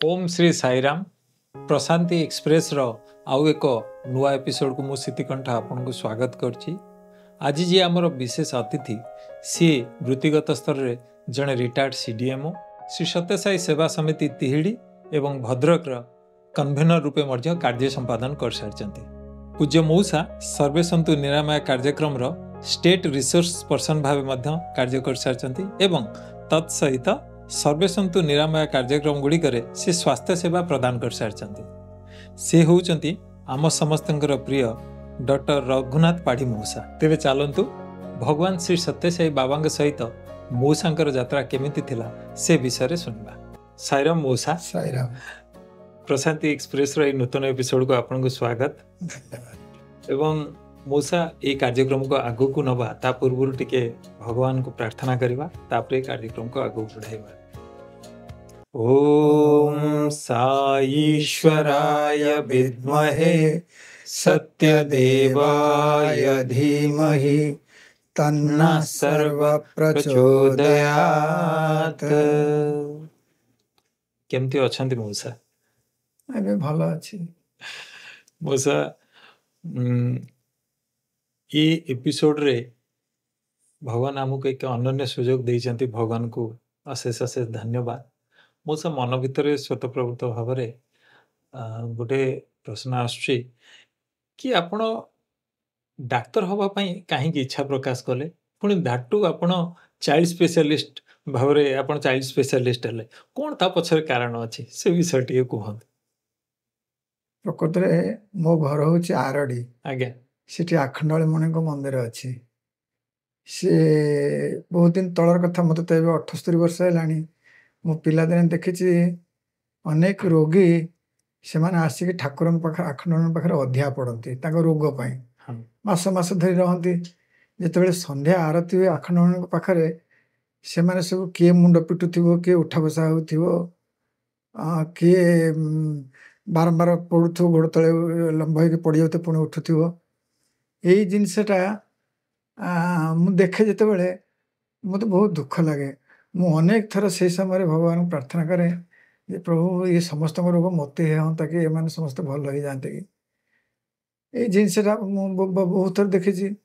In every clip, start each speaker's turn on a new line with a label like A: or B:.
A: ओम Shri Sairam Prashanti express रो आउ एक नुआ एपिसोड को मु सितिकंठ आपन को स्वागत करछि। आज जी आमर विशेष अतिथि सी वृत्तिगत स्तर रे जड़े रिटायर्ड सीडीएमओ श्री सत्य साई सेवा समिति तिहिड़ी एवं भद्रक कन्वेनर रूपे मध्य कार्य संपादन कर सारिचंती। पूज्य मौसा सर्वे सन्तु निरामय कार्यक्रम रो स्टेट रिसोर्स पर्सन भाव मध्य कार्य कर सारिचंती एवं तत्सहित सर्वे सन्तु निरामय कार्यक्रम गुड़िकर से स्वास्थ्य सेवा प्रदान कर सारिचंती। से होउचंती आम समस्तंकर प्रिय डॉक्टर रघुनाथ पाढ़ी मौसा। तेबे चलंतु भगवान श्री सत्य साई बाबा सहित मौसांकर यात्रा केमिति थिला से विषय रे सुनबा। साईराम मौसा।
B: साईराम।
A: प्रशांति एक्सप्रेस रो नूतन एपिसोड को आपन को स्वागत। धन्यवाद। एवं मौसा ये कार्यक्रम को आगु को नबा ता पूर्व टिके भगवान को प्रार्थना करवा तापरे कार्यक्रम को आगु बढ़ाइबा। ओम साईश्वराय विद्महे
B: सत्यदेवाय धीमहि तन्नः सर्वः प्रचोदयात्।
A: केमती अछंती मौसा?
B: अबे भलो अछि
A: मौसा। ये एपिसोड रे भगवान आमको एक अनन्य सुजोग देइचंती। भगवान को अशेष अशेष धन्यवाद। मौसा मन भितर स्वतःप्रवृत्त भाव रे गोटे प्रश्न आसुची कि आपण डाक्तर हवा पई काहे की इच्छा प्रकाश कले, पुणी धाटू आपण चाइल्ड स्पेशलिस्ट भाव रे आपण चाइल्ड स्पेशलिस्ट हले कोन ता पछर कारण अछि से विषय टिके कहंत।
B: प्रकृत रे मो घर होची आरडी।
A: आज्ञा
B: सेठी आखंडाली मणि को मंदिर अछि। से बहुत दिन तलर कथा मते त 78 वर्ष हेलानी। मो पिला दिन देखिछि अनेक रोगी से माने आसी के ठाकुर पाख आखंडाली पाखरे अध्या पड़ती ताको रोग पई मास मास धरि रहंती। जेतेबेले संध्या आरती हुए आखंडाली पाखरे से माने सब के मुंड पिटुथिबो, के उठा बसा होथिबो, के बारंबार पड़ुथो गोड़ तळे लंब होके पड़ी जाते पुणी उठुथिबो। यही जिनसटा मु देखे जेतेबेले मते बहुत दुख लगे। मु अनेक थर से समय भगवान को प्रार्थना करे जे प्रभु ये समस्त रोग मते हेता कि एमाने समस्त भल हो जाते कि ये जिनसटा मु बहुत थर देखिछि।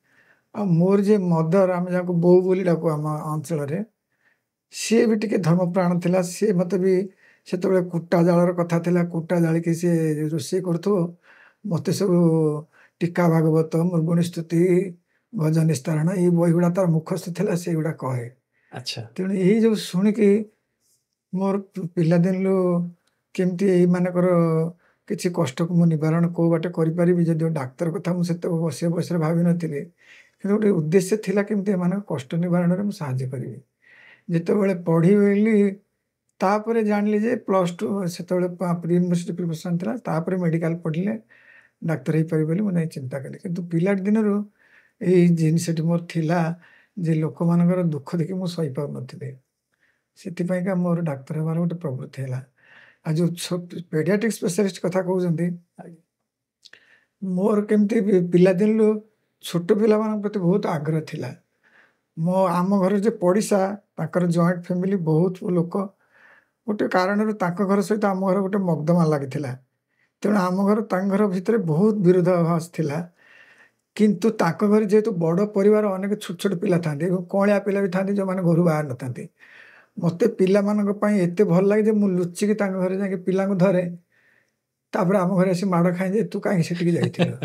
B: आ मोर जे मदर आम जाको बो बोली डाको आम अंचल रे सी भी टिके धर्मप्राण थिला। सी मते भी सेतेबेले कुटा जालर कथा थिला। कुटा जाली कि से रोषे करथो मते सब टीका भागवत मुर्गुणी स्तुति भजन निस्तारण ये बही गुड़ा तार मुखस्थ थिला से गुड़ा कहे।
A: अच्छा
B: तेणु यही जो शुणिकी मोर पिला दिन लो केमती यही मानकर किसी कष्ट को मु निवारण को बाटे करि परिबि। जदि डाक्तर कथा मु सेते बसे बसे भाबि नथिले किंतु गोटे उद्देश्य थिला केमती माने कष्ट निवारण रे मु सहाय्य करिवि। जेतेबेले पढ़ी वेली तापरे जानली जे +2 सेतेबेले प्री यूनिवर्सिटी प्रिपरेशन थिला। तापरे मेडिकल पढ़िले डाक्तर ही पारि बोली मने चिंता कले। किंतु पिला दिन रो एई जिनसटी मोर थिला जे लोक मानकर दुख देखि मु सही पाउ नथिले। सेति पई का मोर डाक्तर हेबार गोटे प्रवृत्ति हैला। आ जो पेडियाट्रिक स्पेशलिस्ट कथा कहउजंती मोर केमती पिला दिन लो छोट पिला मान प्रति बहुत आग्रह थिला। मो आम घर जे पड़िसा ताकर जॉइंट फैमिली बहुत लोक गोटे कारण रो ताक घर सहित आम घर गोटे मकदमा लागिथिला। तेणु आम घर तांग घर भितर बहुत विरोधाभास थिला। किंतु ताक घर जेहेतु बड़ परिवार अनेक छोट छोट पिला थांती कलिया पिला भी थांती जो माने घर बाहर न थांती। मते पिला मानक पई एते भल लागे जे मु लुचि के तांग घर जाके पिला को धरे तापर आम घर आसी माड़ खाई जे तू काहे सेटिक जाइथिलो।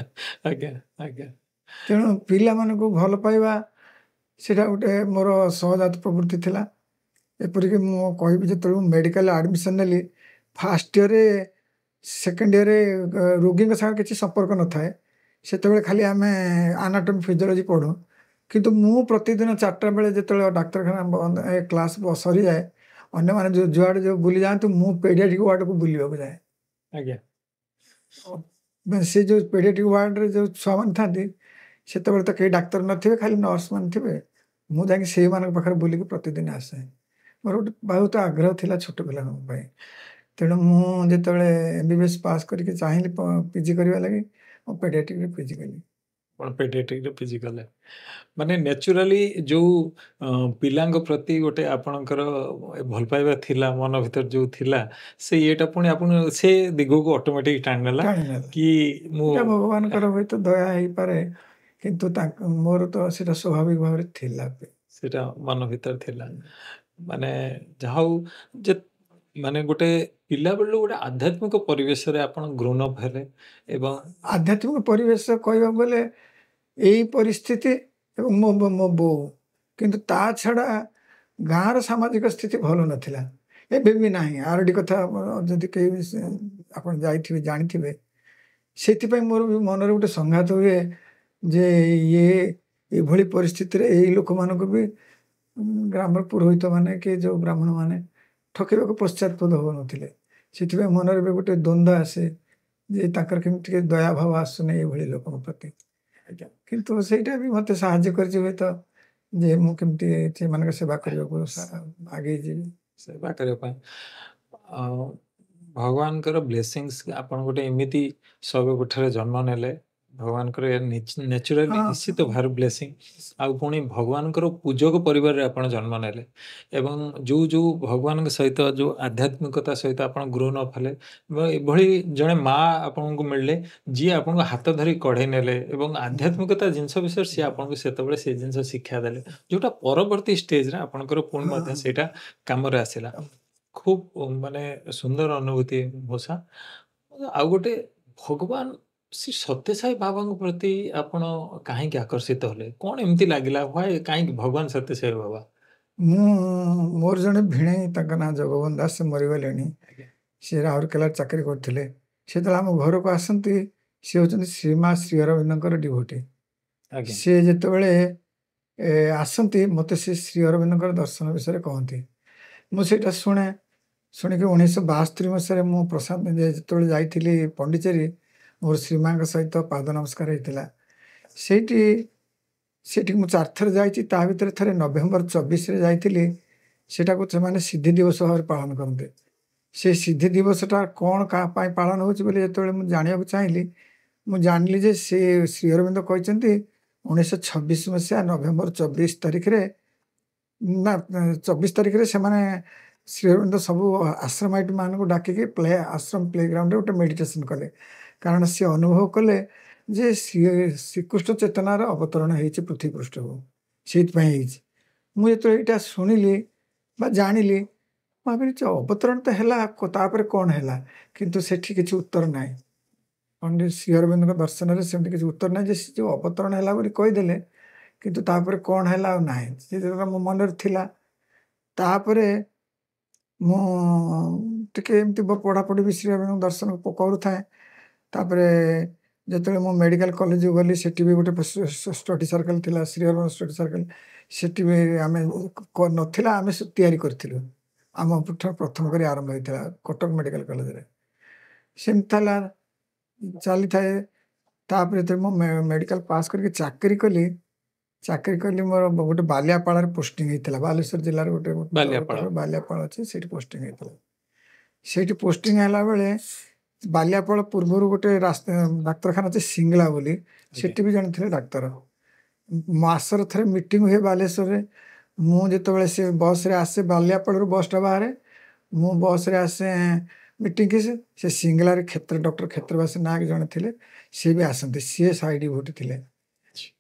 A: आज्ञा आज्ञा।
B: तेणु पिला मानक भल पाइबा सेटा गोटे मोर सहजात प्रवृत्ति थिला। एपरिक मु कहबि जे तळु मेडिकल एडमिशन नेली फर्स्ट ईयर रे सेकेंड ईयर रोगी के साथ किसी संपर्क न थाए। सेतेबेले खाली आमे एनाटॉमी फिजियोलॉजी पढू। किंतु मु प्रतिदिन 4टा बेले जेतेबेले डाक्तरखाना क्लास सरी जाए अन्य माने जो जुआड जो बुली जातु मु पेडियाट्रिक वार्ड को बुलिबा को जाए। आज्ञा से जो पेडियाट्रिक वार्ड रे जो छुआ मान थांती सेतेबेले त केही डाक्तर नथिबे खाली नर्स मान थिबे। मु जाके सेही मान पाखर बुली के प्रतिदिन आसे। मोर बहुत आग्रह थिला छोट पिला पई। तेणु मु जेतेबेले एमबीबीएस पास करके चाहिए पीजी करवा लगी पेडियाट्रिक पीजी कली।
A: ଆପଣ ପେଡିଆଟ୍ରିକରେ ପିଜି କଲେ ମାନେ ନ୍ୟାଚୁରାଲି ଯୋଉ ପିଲାଙ୍କ ପ୍ରତି ଗୋଟେ ଆପଣଙ୍କର ଭଲ ପାଇବା ଥିଲା ମନ ଭିତରେ ଯୋଉ ଥିଲା ସେ ଇଏଟା ପୁଣି ଆପଣ ସେ ଦିଗକୁ ଅଟୋମେଟିକ ଟାଣିନେଲା
B: ଟାଣିନେଲା।
A: କି ମୁଁ
B: ଏଇଟା ଭଗବାନଙ୍କର ହୁଏତ ଦୟା ହେଇପାରେ, କିନ୍ତୁ ମୋର ତ ସେଇଟା ସ୍ୱାଭାବିକ ଭାବରେ ଥିଲା।
A: ସେଟା ମନ ଭିତରେ ଥିଲା ମାନେ ଯାହା ହଉ ଯେ ମାନେ ଗୋଟେ ପିଲାବେଳୁ ଗୋଟେ ଆଧ୍ୟାତ୍ମିକ ପରିବେଶରେ ଆପଣ ଗ୍ରୋନ୍ ଅପ୍ ହେଲେ ଏବଂ
B: ଆଧ୍ୟାତ୍ମିକ ପରିବେଶ କହିବାକୁ ଗଲେ ଏଇ ପରିସ୍ଥିତି ଏବଂ ମୋ ବୋଉ, କିନ୍ତୁ ତା ଛଡ଼ା ଗାଁର ସାମାଜିକ ସ୍ଥିତି ଭଲ ନଥିଲା, ଏବେ ବି ନାହିଁ। ଆରଡି କଥା ଯଦି କେହି ଆପଣ ଯାଇଥିବେ ଜାଣିଥିବେ, ସେଥିପାଇଁ ମୋର ବି ମନରେ ଗୋଟେ ସଂଘାତ ହୁଏ ଯେ ଇଏ ଏଭଳି ପରିସ୍ଥିତିରେ ଏଇ ଲୋକମାନଙ୍କୁ ବି ଗ୍ରାମର ପୁରୋହିତ ମାନେ କି ଯେଉଁ ବ୍ରାହ୍ମଣ ମାନେ ଠକିବାକୁ ପଶ୍ଚାତପଦ ହେଉନଥିଲେ। ସେଥିପାଇଁ ମନରେ ବି ଗୋଟେ ଦ୍ୱନ୍ଦ୍ୱ ଆସେ ଯେ ତାଙ୍କର କେମିତି ଟିକେ ଦୟାଭାବ ଆସୁନି ଏଭଳି ଲୋକଙ୍କ ପ୍ରତି। କିନ୍ତୁ ସେଇଟା ବି ମୋତେ ସାହାଯ୍ୟ କରିଛି ହୁଏତ ଯେ ମୁଁ କେମିତି ସେମାନଙ୍କ ସେବା କରିବାକୁ ଆଗେଇ ଯିବି।
A: ସେବା କରିବା ପାଇଁ ଭଗବାନଙ୍କର ବ୍ଲେସିଂସ୍ ଆପଣ ଗୋଟେ ଏମିତି ଶୈବ ପୀଠରେ ଜନ୍ମ ନେଲେ ଭଗବାନଙ୍କର ନ୍ୟାଚୁରାଲି ନିଶ୍ଚିତ ଭାବରେ ବ୍ଲେସିଂ ଆଉ ପୁଣି ଭଗବାନଙ୍କର ପୂଜକ ପରିବାରରେ ଆପଣ ଜନ୍ମ ନେଲେ ଏବଂ ଯୋଉ ଭଗବାନଙ୍କ ସହିତ ଯୋଉ ଆଧ୍ୟାତ୍ମିକତା ସହିତ ଆପଣ ଗ୍ରୋନ୍ ଅପ୍ ହେଲେ ଏବଂ ଏଭଳି ଜଣେ ମା ଆପଣଙ୍କୁ ମିଳିଲେ ଯିଏ ଆପଣଙ୍କ ହାତ ଧରି କଢ଼େଇ ନେଲେ ଏବଂ ଆଧ୍ୟାତ୍ମିକତା ଜିନିଷ ବିଷୟରେ ସିଏ ଆପଣଙ୍କୁ ସେତେବେଳେ ସେ ଜିନିଷ ଶିକ୍ଷା ଦେଲେ ଯୋଉଟା ପରବର୍ତ୍ତୀ ଷ୍ଟେଜରେ ଆପଣଙ୍କର ପୁଣି ମଧ୍ୟ ସେଇଟା କାମରେ ଆସିଲା। ଖୁବ୍ ମାନେ ସୁନ୍ଦର ଅନୁଭୂତି ମୂଷା। ଆଉ ଗୋଟେ ଭଗବାନ ଶ୍ରୀ ସତ୍ୟସାଇ ବାବାଙ୍କ ପ୍ରତି ଆପଣ କାହିଁକି ଆକର୍ଷିତ ହେଲେ? କ'ଣ ଏମିତି ଲାଗିଲା କାହିଁକି ଭଗବାନ ସତ୍ୟସାଇ ବାବା?
B: ମୋର ଜଣେ ଭିଣେଇ, ତାଙ୍କ ନାଁ ଜଗବନ୍ଧୁ ଦାସ, ସେ ମରିଗଲେଣି। ସେ ରାଉରକେଲାରେ ଚାକିରି କରିଥିଲେ। ସେ ଯେତେବେଳେ ଆମ ଘରକୁ ଆସନ୍ତି, ସେ ହେଉଛନ୍ତି ଶ୍ରୀମା ଶ୍ରୀ ଅରବିନ୍ଦଙ୍କର ଡିଭୋଟି। ସେ ଯେତେବେଳେ ଆସନ୍ତି ମୋତେ ସେ ଶ୍ରୀ ଅରବିନ୍ଦଙ୍କର ଦର୍ଶନ ବିଷୟରେ କହନ୍ତି। ମୁଁ ସେଇଟା ଶୁଣେ। ଶୁଣିକି 1972 ମସିହାରେ ମୁଁ ପ୍ରଶାନ୍ତ ଯେତେବେଳେ ଯାଇଥିଲି ପଣ୍ଡିଚେରୀ, ମୋର ଶ୍ରୀମାଙ୍କ ସହିତ ପାଦ ନମସ୍କାର ହେଇଥିଲା। ସେଇଠି ମୁଁ 4 ଥର ଯାଇଛି। ତା ଭିତରେ ଥରେ ନଭେମ୍ବର 24ରେ ଯାଇଥିଲି। ସେଟାକୁ ସେମାନେ ସିଦ୍ଧି ଦିବସ ଭାବରେ ପାଳନ କରନ୍ତି। ସେ ସିଦ୍ଧି ଦିବସଟା କ'ଣ କାହା ପାଇଁ ପାଳନ ହେଉଛି ବୋଲି ଯେତେବେଳେ ମୁଁ ଜାଣିବାକୁ ଚାହିଁଲି, ମୁଁ ଜାଣିଲି ଯେ ସେ ଶ୍ରୀ ଅରବିନ୍ଦ କହିଛନ୍ତି 1926 ମସିହା ନଭେମ୍ବର 24 ତାରିଖରେ ନା 24 ତାରିଖରେ ସେମାନେ ଶ୍ରୀ ଅରବିନ୍ଦ ସବୁ ଆଶ୍ରମାଇଟ୍ ମାନଙ୍କୁ ଡାକିକି ଆଶ୍ରମ ପ୍ଲେଗ୍ରାଉଣ୍ଡରେ ଗୋଟେ ମେଡ଼ିଟେସନ୍ କଲେ। କାରଣ ସେ ଅନୁଭବ କଲେ ଯେ ଶ୍ରୀକୃଷ୍ଣ ଚେତନାର ଅବତରଣ ହେଇଛି ପୃଥିବୀ ପୃଷ୍ଠକୁ, ସେଇଥିପାଇଁ ହେଇଛି। ମୁଁ ଯେତେବେଳେ ଏଇଟା ଶୁଣିଲି ବା ଜାଣିଲି, ଭାବିଲି ଯେ ଅବତରଣ ତ ହେଲା, ତାପରେ କ'ଣ ହେଲା? କିନ୍ତୁ ସେଠି କିଛି ଉତ୍ତର ନାହିଁ। ପଣ୍ଡିତ ଶ୍ରୀ ଅରବିନ୍ଦଙ୍କ ଦର୍ଶନରେ ସେମିତି କିଛି ଉତ୍ତର ନାହିଁ ଯେ ସେ ଯେଉଁ ଅବତରଣ ହେଲା ବୋଲି କହିଦେଲେ, କିନ୍ତୁ ତାପରେ କ'ଣ ହେଲା ଆଉ ନାହିଁ। ସେ ମୋ ମନରେ ଥିଲା। ତାପରେ ମୁଁ ଟିକେ ଏମିତି ପଢ଼ାପଢ଼ି ବି ଶ୍ରୀ ଅରବିନ୍ଦଙ୍କ ଦର୍ଶନ କରୁଥାଏ। ତାପରେ ଯେତେବେଳେ ମୁଁ ମେଡ଼ିକାଲ କଲେଜକୁ ଗଲି, ସେଠି ବି ଗୋଟେ ଷ୍ଟଡି ସର୍କଲ୍ ଥିଲା, ଶ୍ରୀ ଅରବିନ୍ଦ ଷ୍ଟଡି ସର୍କଲ୍। ସେଠି ବି ଆମେ ନଥିଲା, ଆମେ ତିଆରି କରିଥିଲୁ। ଆମ ପ୍ରଥମ କରି ଆରମ୍ଭ ହେଇଥିଲା କଟକ ମେଡ଼ିକାଲ କଲେଜରେ। ସେମିତି ଥିଲା, ଚାଲିଥାଏ। ତାପରେ ଯେତେବେଳେ ମୁଁ ମେଡ଼ିକାଲ ପାସ୍ କରିକି ଚାକିରି କଲି, ମୋର ଗୋଟେ ବାଲିଆପାଳରେ ପୋଷ୍ଟିଂ ହେଇଥିଲା। ବାଲେଶ୍ୱର ଜିଲ୍ଲାର ଗୋଟେ ବାଲିଆପାଳ ଅଛି, ସେଇଠି ପୋଷ୍ଟିଂ ହେଇଥିଲା। ସେଇଠି ପୋଷ୍ଟିଂ ହେଲା ବେଳେ ବାଲିଆପାଳ ପୂର୍ବରୁ ଗୋଟେ ଡାକ୍ତରଖାନା ଅଛି ସିଙ୍ଗଲା ବୋଲି, ସେଠି ବି ଜଣେ ଥିଲେ ଡାକ୍ତର। ମାସରେ ଥରେ ମିଟିଂ ହୁଏ ବାଲେଶ୍ୱରରେ। ମୁଁ ଯେତେବେଳେ ସେ ବସ୍ରେ ଆସେ, ବାଲିଆପାଳରୁ ବସ୍ଟା ବାହାରେ, ମୁଁ ବସ୍ରେ ଆସେ ମିଟିଂକି। ସେ ସିଙ୍ଗଲାରେ ଡକ୍ଟର କ୍ଷେତ୍ରବାସୀ ନାୟକ ଜଣେ ଥିଲେ, ସିଏ ବି ଆସନ୍ତି। ସିଏ ସାଇ ଡିଭୋଟି ଥିଲେ,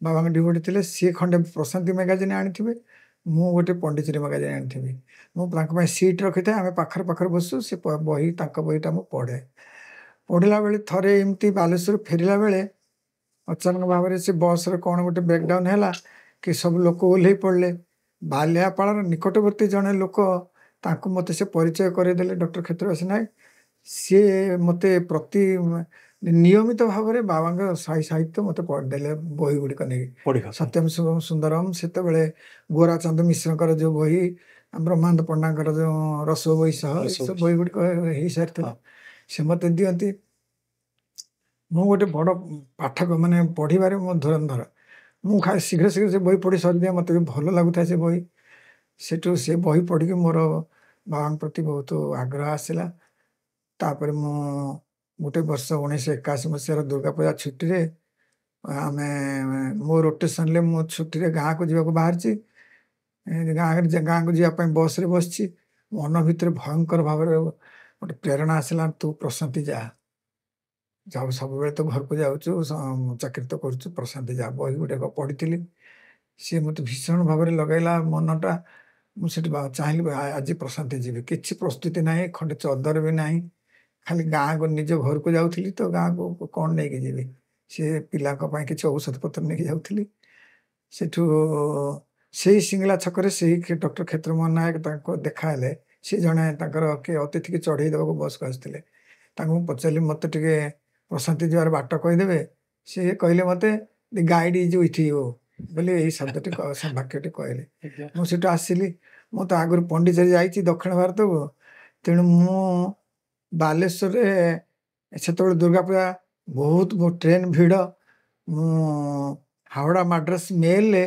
B: ବାବାଙ୍କ ଡିଭୋଟି ଥିଲେ। ସିଏ ଖଣ୍ଡେ ପ୍ରଶାନ୍ତି ମ୍ୟାଗାଜିନ୍ ଆଣିଥିବେ, ମୁଁ ଗୋଟେ ପଣ୍ଡିଚେରୀ ମ୍ୟାଗାଜିନ୍ ଆଣିଥିବି। ମୁଁ ତାଙ୍କ ପାଇଁ ସିଟ୍ ରଖିଥାଏ, ଆମେ ପାଖରେ ବସୁ। ସେ ବହି, ତାଙ୍କ ବହିଟା ମୁଁ ପଢ଼େ। ପଢ଼ିଲା ବେଳେ ଥରେ ଏମିତି ବାଲେଶ୍ୱର ଫେରିଲା ବେଳେ ଅଚାନକ ଭାବରେ ସେ ବସ୍ରେ କ'ଣ ଗୋଟେ ବ୍ରେକ୍ଡାଉନ୍ ହେଲା କି ସବୁ ଲୋକ ଓହ୍ଲେଇ ପଡ଼ିଲେ। ବାଲିଆପାଳର ନିକଟବର୍ତ୍ତୀ ଜଣେ ଲୋକ, ତାଙ୍କୁ ମୋତେ ସେ ପରିଚୟ କରେଇଦେଲେ, ଡକ୍ଟର କ୍ଷେତ୍ରବାସୀ ନାୟକ। ସିଏ ମୋତେ ନିୟମିତ ଭାବରେ ବାବାଙ୍କ ସାହିତ୍ୟ ମୋତେ ଦେଲେ, ବହି ଗୁଡ଼ିକ ନେଇକି। ସତ୍ୟମ ସୁନ୍ଦରମ୍, ସେତେବେଳେ ଗୋରାଚନ୍ଦ ମିଶ୍ରଙ୍କର ଯେଉଁ ବହି, ବ୍ରହ୍ମାନନ୍ଦ ପଣ୍ଡାଙ୍କର ଯେଉଁ ରସ ବହି ସହ, ଏସବୁ ବହି ଗୁଡ଼ିକ ହେଇସାରିଥିଲା। ସେ ମୋତେ ଦିଅନ୍ତି। ମୁଁ ଗୋଟେ ବଡ଼ ପାଠକ, ମାନେ ପଢ଼ିବାରେ ମୋ ଧୁରନ୍ଧର। ମୁଁ ଶୀଘ୍ର ସେ ବହି ପଢ଼ି ସରିଦିଏ। ମୋତେ ବି ଭଲ ଲାଗୁଥାଏ ସେ ବହି। ସେଠୁ ସେ ବହି ପଢ଼ିକି ମୋର ବାବାଙ୍କ ପ୍ରତି ବହୁତ ଆଗ୍ରହ ଆସିଲା। ତାପରେ ମୁଁ ଗୋଟେ ବର୍ଷ 1981 ମସିହାର ଦୁର୍ଗା ପୂଜା ଛୁଟିରେ ଆମେ ମୋ ରୋଟେସନରେ ମୁଁ ଛୁଟିରେ ଗାଁକୁ ଯିବାକୁ ବାହାରିଛି। ଗାଁକୁ ଯିବା ପାଇଁ ବସ୍ରେ ବସିଛି। ମନ ଭିତରେ ଭୟଙ୍କର ଭାବରେ ଗୋଟେ ପ୍ରେରଣା ଆସିଲା, ତୁ ପ୍ରଶାନ୍ତି ଯା, ସବୁବେଳେ ତ ଘରକୁ ଯାଉଛୁ, ଚାକିରି ତ କରୁଛୁ, ପ୍ରଶାନ୍ତି ଯା। ବହି ଗୋଟେ ପଢ଼ିଥିଲି, ସିଏ ମୋତେ ଭୀଷଣ ଭାବରେ ଲଗାଇଲା ମନଟା। ମୁଁ ସେଠି ଚାହିଁଲି ଆଜି ପ୍ରଶାନ୍ତି ଯିବି। କିଛି ପ୍ରସ୍ତୁତି ନାହିଁ, ଖଣ୍ଡେ ଚଦର ବି ନାହିଁ, ଖାଲି ଗାଁକୁ ନିଜ ଘରକୁ ଯାଉଥିଲି ତ ଗାଁକୁ କ'ଣ ନେଇକି ଯିବି। ସେ ପିଲାଙ୍କ ପାଇଁ କିଛି ଔଷଧ ପତ୍ର ନେଇକି ଯାଉଥିଲି। ସେଠୁ ସେଇ ସିଙ୍ଗଲା ଛକରେ ସେଇ ଡକ୍ଟର କ୍ଷେତ୍ରମୋହନ ନାୟକ ତାଙ୍କୁ ଦେଖା ହେଲେ। ସେ ଜଣେ ତାଙ୍କର କିଏ ଅତିଥିକି ଚଢ଼େଇ ଦେବାକୁ ବସ୍କୁ ଆସିଥିଲେ। ତାଙ୍କୁ ମୁଁ ପଚାରିଲି, ମୋତେ ଟିକେ ପ୍ରଶାନ୍ତି ଯିବାର ବାଟ କହିଦେବେ? ସିଏ କହିଲେ ମୋତେ, ଦି ଗାଇଡ୍ ଇଜ୍ ୱିଥ୍ ୟୁ ବୋଲି ଏଇ ଶବ୍ଦଟି ବାକ୍ୟଟି କହିଲେ। ମୁଁ ସେଠୁ ଆସିଲି। ମୁଁ ତ ଆଗରୁ ପଣ୍ଡିଚେରୀ ଯାଇଛି ଦକ୍ଷିଣ ଭାରତକୁ, ତେଣୁ ମୁଁ ବାଲେଶ୍ୱରରେ ସେତେବେଳେ ଦୁର୍ଗାପୂଜା ବହୁତ ଟ୍ରେନ୍ ଭିଡ଼। ମୁଁ ହାଓଡ଼ା ମାଡ୍ରାସ ମେଲ୍ରେ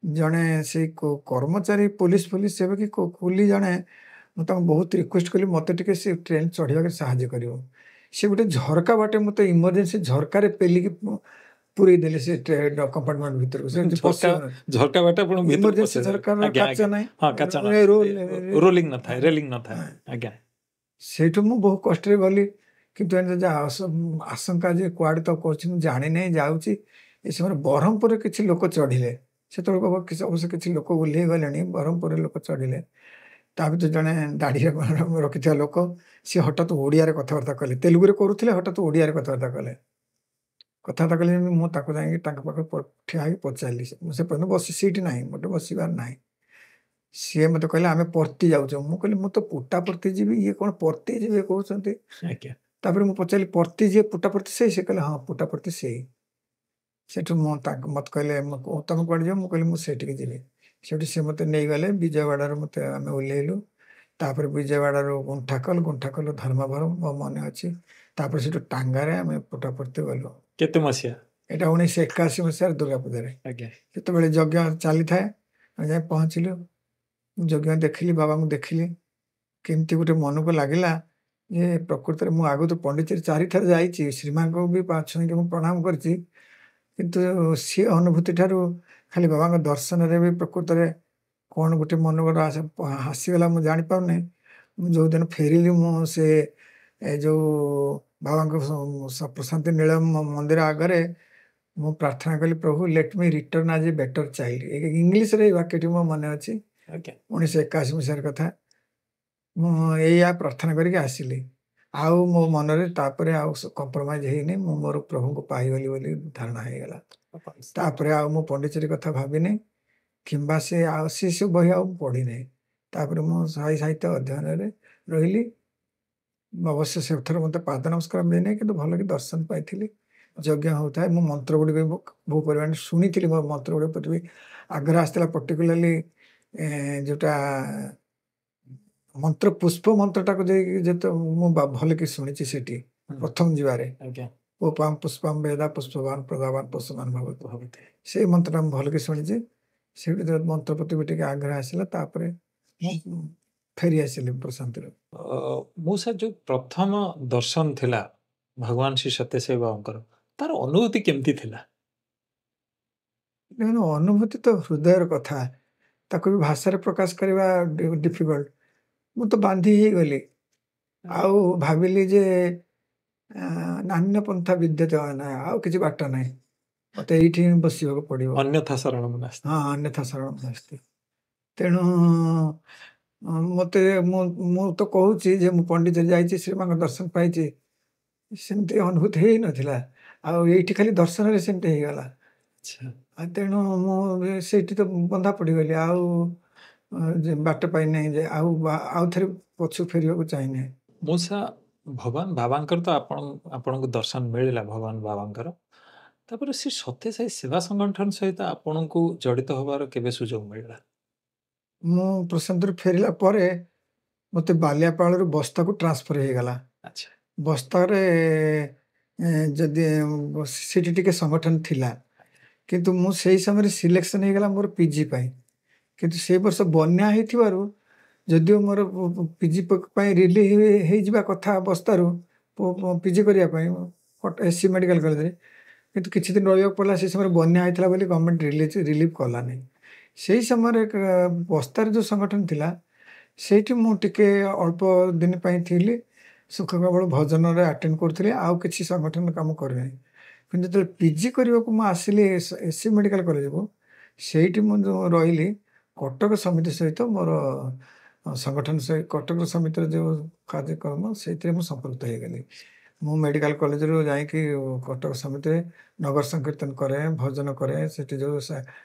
B: ଜଣେ ସେଇ କର୍ମଚାରୀ ପୋଲିସ ଏବେ କି କୁଲି ଜଣେ, ମୁଁ ତାଙ୍କୁ ବହୁତ ରିକ୍ୱେଷ୍ଟ କଲି ମୋତେ ଟିକେ ସେ ଟ୍ରେନ୍ ଚଢ଼ିବାକୁ ସାହାଯ୍ୟ କରିବ। ସେ ଗୋଟେ ଝରକା ବାଟେ ମୋତେ ଇମର୍ଜେନ୍ସି ଝରକାରେ ପେଲିକି ପୁରେଇ ଦେଲେ ସେ କମ୍ପାର୍ଟମେଣ୍ଟ ଭିତରକୁ। ସେ
A: ଝରକା ବାଟେ ଆପଣ
B: ଇମର୍ଜେନ୍ସି ଝରକାର କାଚ ନାହିଁ,
A: ରୋଲିଂ ନଥାଏ, ରେଲିଂ ନଥାଏ। ଆଜ୍ଞା।
B: ସେଇଠୁ ମୁଁ ବହୁ କଷ୍ଟରେ ଗଲି, କିନ୍ତୁ ଆଶଙ୍କା ଯେ କୁଆଡ଼େ ତ କରୁଛି ମୁଁ ଜାଣିନାହିଁ, ଯାଉଛି। ଏ ସମୟରେ ବ୍ରହ୍ମପୁରରେ କିଛି ଲୋକ ଚଢ଼ିଲେ। ସେତେବେଳକୁ ଅବଶ୍ୟ କିଛି ଲୋକ ଓହ୍ଲେଇ ଗଲେଣି, ବ୍ରହ୍ମପୁରରେ ଲୋକ ଚଢ଼ିଲେ। ତା ଭିତରେ ଜଣେ ଦାଢ଼ିରେ ରଖିଥିବା ଲୋକ, ସିଏ ହଠାତ୍ ଓଡ଼ିଆରେ କଥାବାର୍ତ୍ତା କଲେ। ତେଲୁଗୁରେ କରୁଥିଲେ, ହଠାତ୍ ଓଡ଼ିଆରେ କଥାବାର୍ତ୍ତା କଲେ। ମୁଁ ତାକୁ ଯାଇକି ତାଙ୍କ ପାଖରେ ଠିଆ ହେଇକି ପଚାରିଲି। ସେ ପର୍ଯ୍ୟନ୍ତ ସିଟ୍ ନାହିଁ, ମୋଟେ ବସିବାର ନାହିଁ। ସିଏ ମୋତେ କହିଲେ, ଆମେ ପର୍ତ୍ତି ଯାଉଛୁ। ମୁଁ କହିଲି, ମୁଁ ତ ପୁଟାପର୍ତ୍ତି ଯିବି, ଇଏ କ'ଣ ପର୍ତ୍ତି ଯିବେ କହୁଛନ୍ତି? ତାପରେ ମୁଁ ପଚାରିଲି, ପର୍ତ୍ତି ଯିଏ ପୁଟାପର୍ତ୍ତି ସେଇ? ସେ କହିଲେ, ହଁ, ପୁଟାପର୍ତ୍ତି ସେଇ। ସେଠୁ ମୋତେ କହିଲେ, ତମେ କୁଆଡ଼େ ଯିବ? ମୁଁ କହିଲି, ମୁଁ ସେଇଠିକି ଯିବି। ସେଠୁ ସେ ମୋତେ ନେଇଗଲେ ବିଜୟୱାଡ଼ାରୁ। ଆମେ ଓହ୍ଲେଇଲୁ। ତାପରେ ବିଜୟୱାଡ଼ାରୁ ଗୁଣ୍ଠାକଲ ଧର୍ମବରମ ମୋ ମନେ ଅଛି। ତାପରେ ସେଠୁ ଟାଙ୍ଗାରେ ଆମେ ପୁଟାପର୍ତ୍ତି ଗଲୁ।
A: କେତେ ମସିହା?
B: ଏଇଟା 1981 ମସିହାରେ ଦୁର୍ଗାପୂଜାରେ। ସେତେବେଳେ ଯଜ୍ଞ ଚାଲିଥାଏ। ଆମେ ଯାଇ ପହଞ୍ଚିଲୁ। ଯଜ୍ଞ ଦେଖିଲି, ବାବାଙ୍କୁ ଦେଖିଲି। କେମିତି ଗୋଟେ ମନକୁ ଲାଗିଲା ଯେ ପ୍ରକୃତରେ ମୁଁ ଆଗରୁ ପଣ୍ଡିଚେରୀ 4 ଥର ଯାଇଛି, ଶ୍ରୀମାଙ୍କୁ ବି ଛୁଇଁକି ମୁଁ ପ୍ରଣାମ କରିଛି, କିନ୍ତୁ ସେ ଅନୁଭୂତି ଠାରୁ ଖାଲି ବାବାଙ୍କ ଦର୍ଶନରେ ବି ପ୍ରକୃତରେ କ'ଣ ଗୋଟେ ମନୋବଳ ଆସିଗଲା, ମୁଁ ଜାଣିପାରୁନି। ମୁଁ ଯେଉଁଦିନ ଫେରିଲି, ମୁଁ ସେ ଯେଉଁ ବାବାଙ୍କ ପ୍ରଶାନ୍ତି ନୀଳମ ମନ୍ଦିର ଆଗରେ ମୁଁ ପ୍ରାର୍ଥନା କଲି, ପ୍ରଭୁ ଲେଟ୍ ମି return as a better child. ଇଂଲିଶରେ ଏଇ ବାକ୍ୟଟି ମୋ ମନେ ଅଛି, 1981 ମସିହାର କଥା। ମୁଁ ଏଇଆ ପ୍ରାର୍ଥନା କରିକି ଆସିଲି। ଆଉ ମୋ ମନରେ ତାପରେ ଆଉ କମ୍ପ୍ରମାଇଜ ହେଇନି। ମୁଁ ମୋର ପ୍ରଭୁଙ୍କୁ ପାଇଗଲି ବୋଲି ଧାରଣା ହେଇଗଲା। ତାପରେ ଆଉ ମୁଁ ପଣ୍ଡିଚେରୀ କଥା ଭାବିନି, କିମ୍ବା ସେ ସବୁ ବହି ଆଉ ପଢ଼ିନାହିଁ। ତାପରେ ମୁଁ ସାହିତ୍ୟ ଅଧ୍ୟୟନରେ ରହିଲି। ଅବଶ୍ୟ ସେଥର ମୋତେ ପାଦ ନମସ୍କାର ମିଳିନାହିଁ, କିନ୍ତୁ ଭଲ କି ଦର୍ଶନ ପାଇଥିଲି। ଯଜ୍ଞ ହେଉଥାଏ, ମୁଁ ମନ୍ତ୍ର ଗୁଡ଼ିକ ବହୁ ପରିମାଣରେ ଶୁଣିଥିଲି। ମୋ ମନ୍ତ୍ର ଗୁଡ଼ିକ ପ୍ରତି ବି ଆଗ୍ରହ ଆସିଥିଲା। ପର୍ଟିକୁଲାରଲି ଯେଉଁଟା ମନ୍ତ୍ର ପୁଷ୍ପ ମନ୍ତ୍ରଟାକୁ ଯାଇକି ଯେତେ ମୁଁ ଭଲକି ଶୁଣିଛି ସେଠି ପ୍ରଥମ ଯିବାରେ, ଉପାମ ପୁଷ୍ପମ ବେଦା ପୁଷ୍ପବାନ ପ୍ରଦାବାନ ପଶୁମାନ ଭବତି। ସେଇ ମନ୍ତ୍ରଟା ମୁଁ ଭଲକି ଶୁଣିଛି। ସେଠି ମନ୍ତ୍ର ପ୍ରତି ବି ଟିକେ ଆଗ୍ରହ ଆସିଲା। ତାପରେ ମୁଁ ଫେରି ଆସିଲି ପ୍ରଶାନ୍ତିରୁ।
A: ମୁଁ ସାର୍ ଯେଉଁ ପ୍ରଥମ ଦର୍ଶନ ଥିଲା ଭଗବାନ ଶ୍ରୀ ସତ୍ୟସାଇ ବାବାଙ୍କର, ତାର ଅନୁଭୂତି କେମିତି ଥିଲା?
B: ଦେଖନ୍ତୁ, ଅନୁଭୂତି ତ ହୃଦୟର କଥା, ତାକୁ ବି ଭାଷାରେ ପ୍ରକାଶ କରିବା ଡିଫିକଲ୍ଟ। ମୁଁ ତ ବାନ୍ଧି ହେଇଗଲି। ଆଉ ଭାବିଲି ଯେ ନାନ୍ୟ ପନ୍ଥା ବିଦ୍ୟତେ ନାହିଁ, ଆଉ କିଛି ବାଟ ନାହିଁ, ମୋତେ ଏଇଠି ହିଁ ବସିବାକୁ ପଡ଼ିବ।
A: ଅନ୍ୟଥା ଶରଣଂ ନାସ୍ତି।
B: ହଁ, ଅନ୍ୟଥା ଶରଣଂ ନାସ୍ତି। ତେଣୁ ମୋତେ ମୁଁ ତ କହୁଛି ଯେ ମୁଁ ପଣ୍ଡିଚେରୀ ଯାଇଛି, ଶ୍ରୀମାଙ୍କ ଦର୍ଶନ ପାଇଛି, ସେମିତି ଅନୁଭୂତି ହେଇନଥିଲା। ଆଉ ଏଇଠି ଖାଲି ଦର୍ଶନରେ ସେମିତି ହେଇଗଲା। ତେଣୁ ମୁଁ ସେଇଠି ତ ବନ୍ଧା ପଡ଼ିଗଲି। ଆଉ ବାଟ ପାଇନାହିଁ ଯେ ଆଉ ଥରେ ପଛକୁ ଫେରିବାକୁ ଚାହିଁନାହିଁ।
A: ମୂଷା ଭଗବାନ ବାବାଙ୍କର ତ ଆପଣଙ୍କୁ ଦର୍ଶନ ମିଳିଲା ଭଗବାନ ବାବାଙ୍କର। ତାପରେ ସେ ସତ୍ୟସାଇ ସେବା ସଂଗଠନ ସହିତ ଆପଣଙ୍କୁ ଜଡ଼ିତ ହେବାର କେବେ ସୁଯୋଗ ମିଳିଲା?
B: ମୁଁ ପ୍ରଶାନ୍ତରୁ ଫେରିଲା ପରେ ମୋତେ ବାଲିଆପାଳରୁ ବସ୍ତାକୁ ଟ୍ରାନ୍ସଫର ହେଇଗଲା। ବସ୍ତାରେ ଯଦି ସେଠି ଟିକେ ସଂଗଠନ ଥିଲା, କିନ୍ତୁ ମୁଁ ସେଇ ସମୟରେ ସିଲେକ୍ସନ୍ ହେଇଗଲା ମୋର ପିଜି ପାଇଁ। କିନ୍ତୁ ସେଇ ବର୍ଷ ବନ୍ୟା ହେଇଥିବାରୁ, ଯଦିଓ ମୋର ପିଜି ପାଇଁ ହେଇଯିବା କଥା ବସ୍ତାରୁ ପିଜି କରିବା ପାଇଁ SC ମେଡ଼ିକାଲ କଲେଜରେ, କିନ୍ତୁ କିଛି ଦିନ ରହିବାକୁ ପଡ଼ିଲା। ସେ ସମୟରେ ବନ୍ୟା ହେଇଥିଲା ବୋଲି ଗଭର୍ଣ୍ଣମେଣ୍ଟ ରିଲିଫ୍ କଲାନି। ସେଇ ସମୟରେ ବସ୍ତାରେ ଯେଉଁ ସଂଗଠନ ଥିଲା ସେଇଠି ମୁଁ ଟିକେ ଅଳ୍ପ ଦିନ ପାଇଁ ଥିଲି। ସୁଖ କେବଳ ଭଜନରେ ଆଟେଣ୍ଡ କରୁଥିଲି, ଆଉ କିଛି ସଂଗଠନ କାମ କରିନାହିଁ। କିନ୍ତୁ ଯେତେବେଳେ ପିଜି କରିବାକୁ ମୁଁ ଆସିଲି ଏସ୍ସି ମେଡ଼ିକାଲ କଲେଜକୁ, ସେଇଠି ମୁଁ ଯେଉଁ ରହିଲି କଟକ ସମିତି ସହିତ ମୋର ସଂଗଠନ ସହିତ କଟକ ସମିତିର ଯେଉଁ କାର୍ଯ୍ୟକ୍ରମ ସେଇଥିରେ ମୁଁ ସମ୍ପୃକ୍ତ ହେଇଗଲି। ମୁଁ ମେଡ଼ିକାଲ କଲେଜରୁ ଯାଇକି କଟକ ସମିତିରେ ନଗର ସଂକୀର୍ତ୍ତନ କରେ, ଭଜନ କରେ। ସେଠି ଯେଉଁ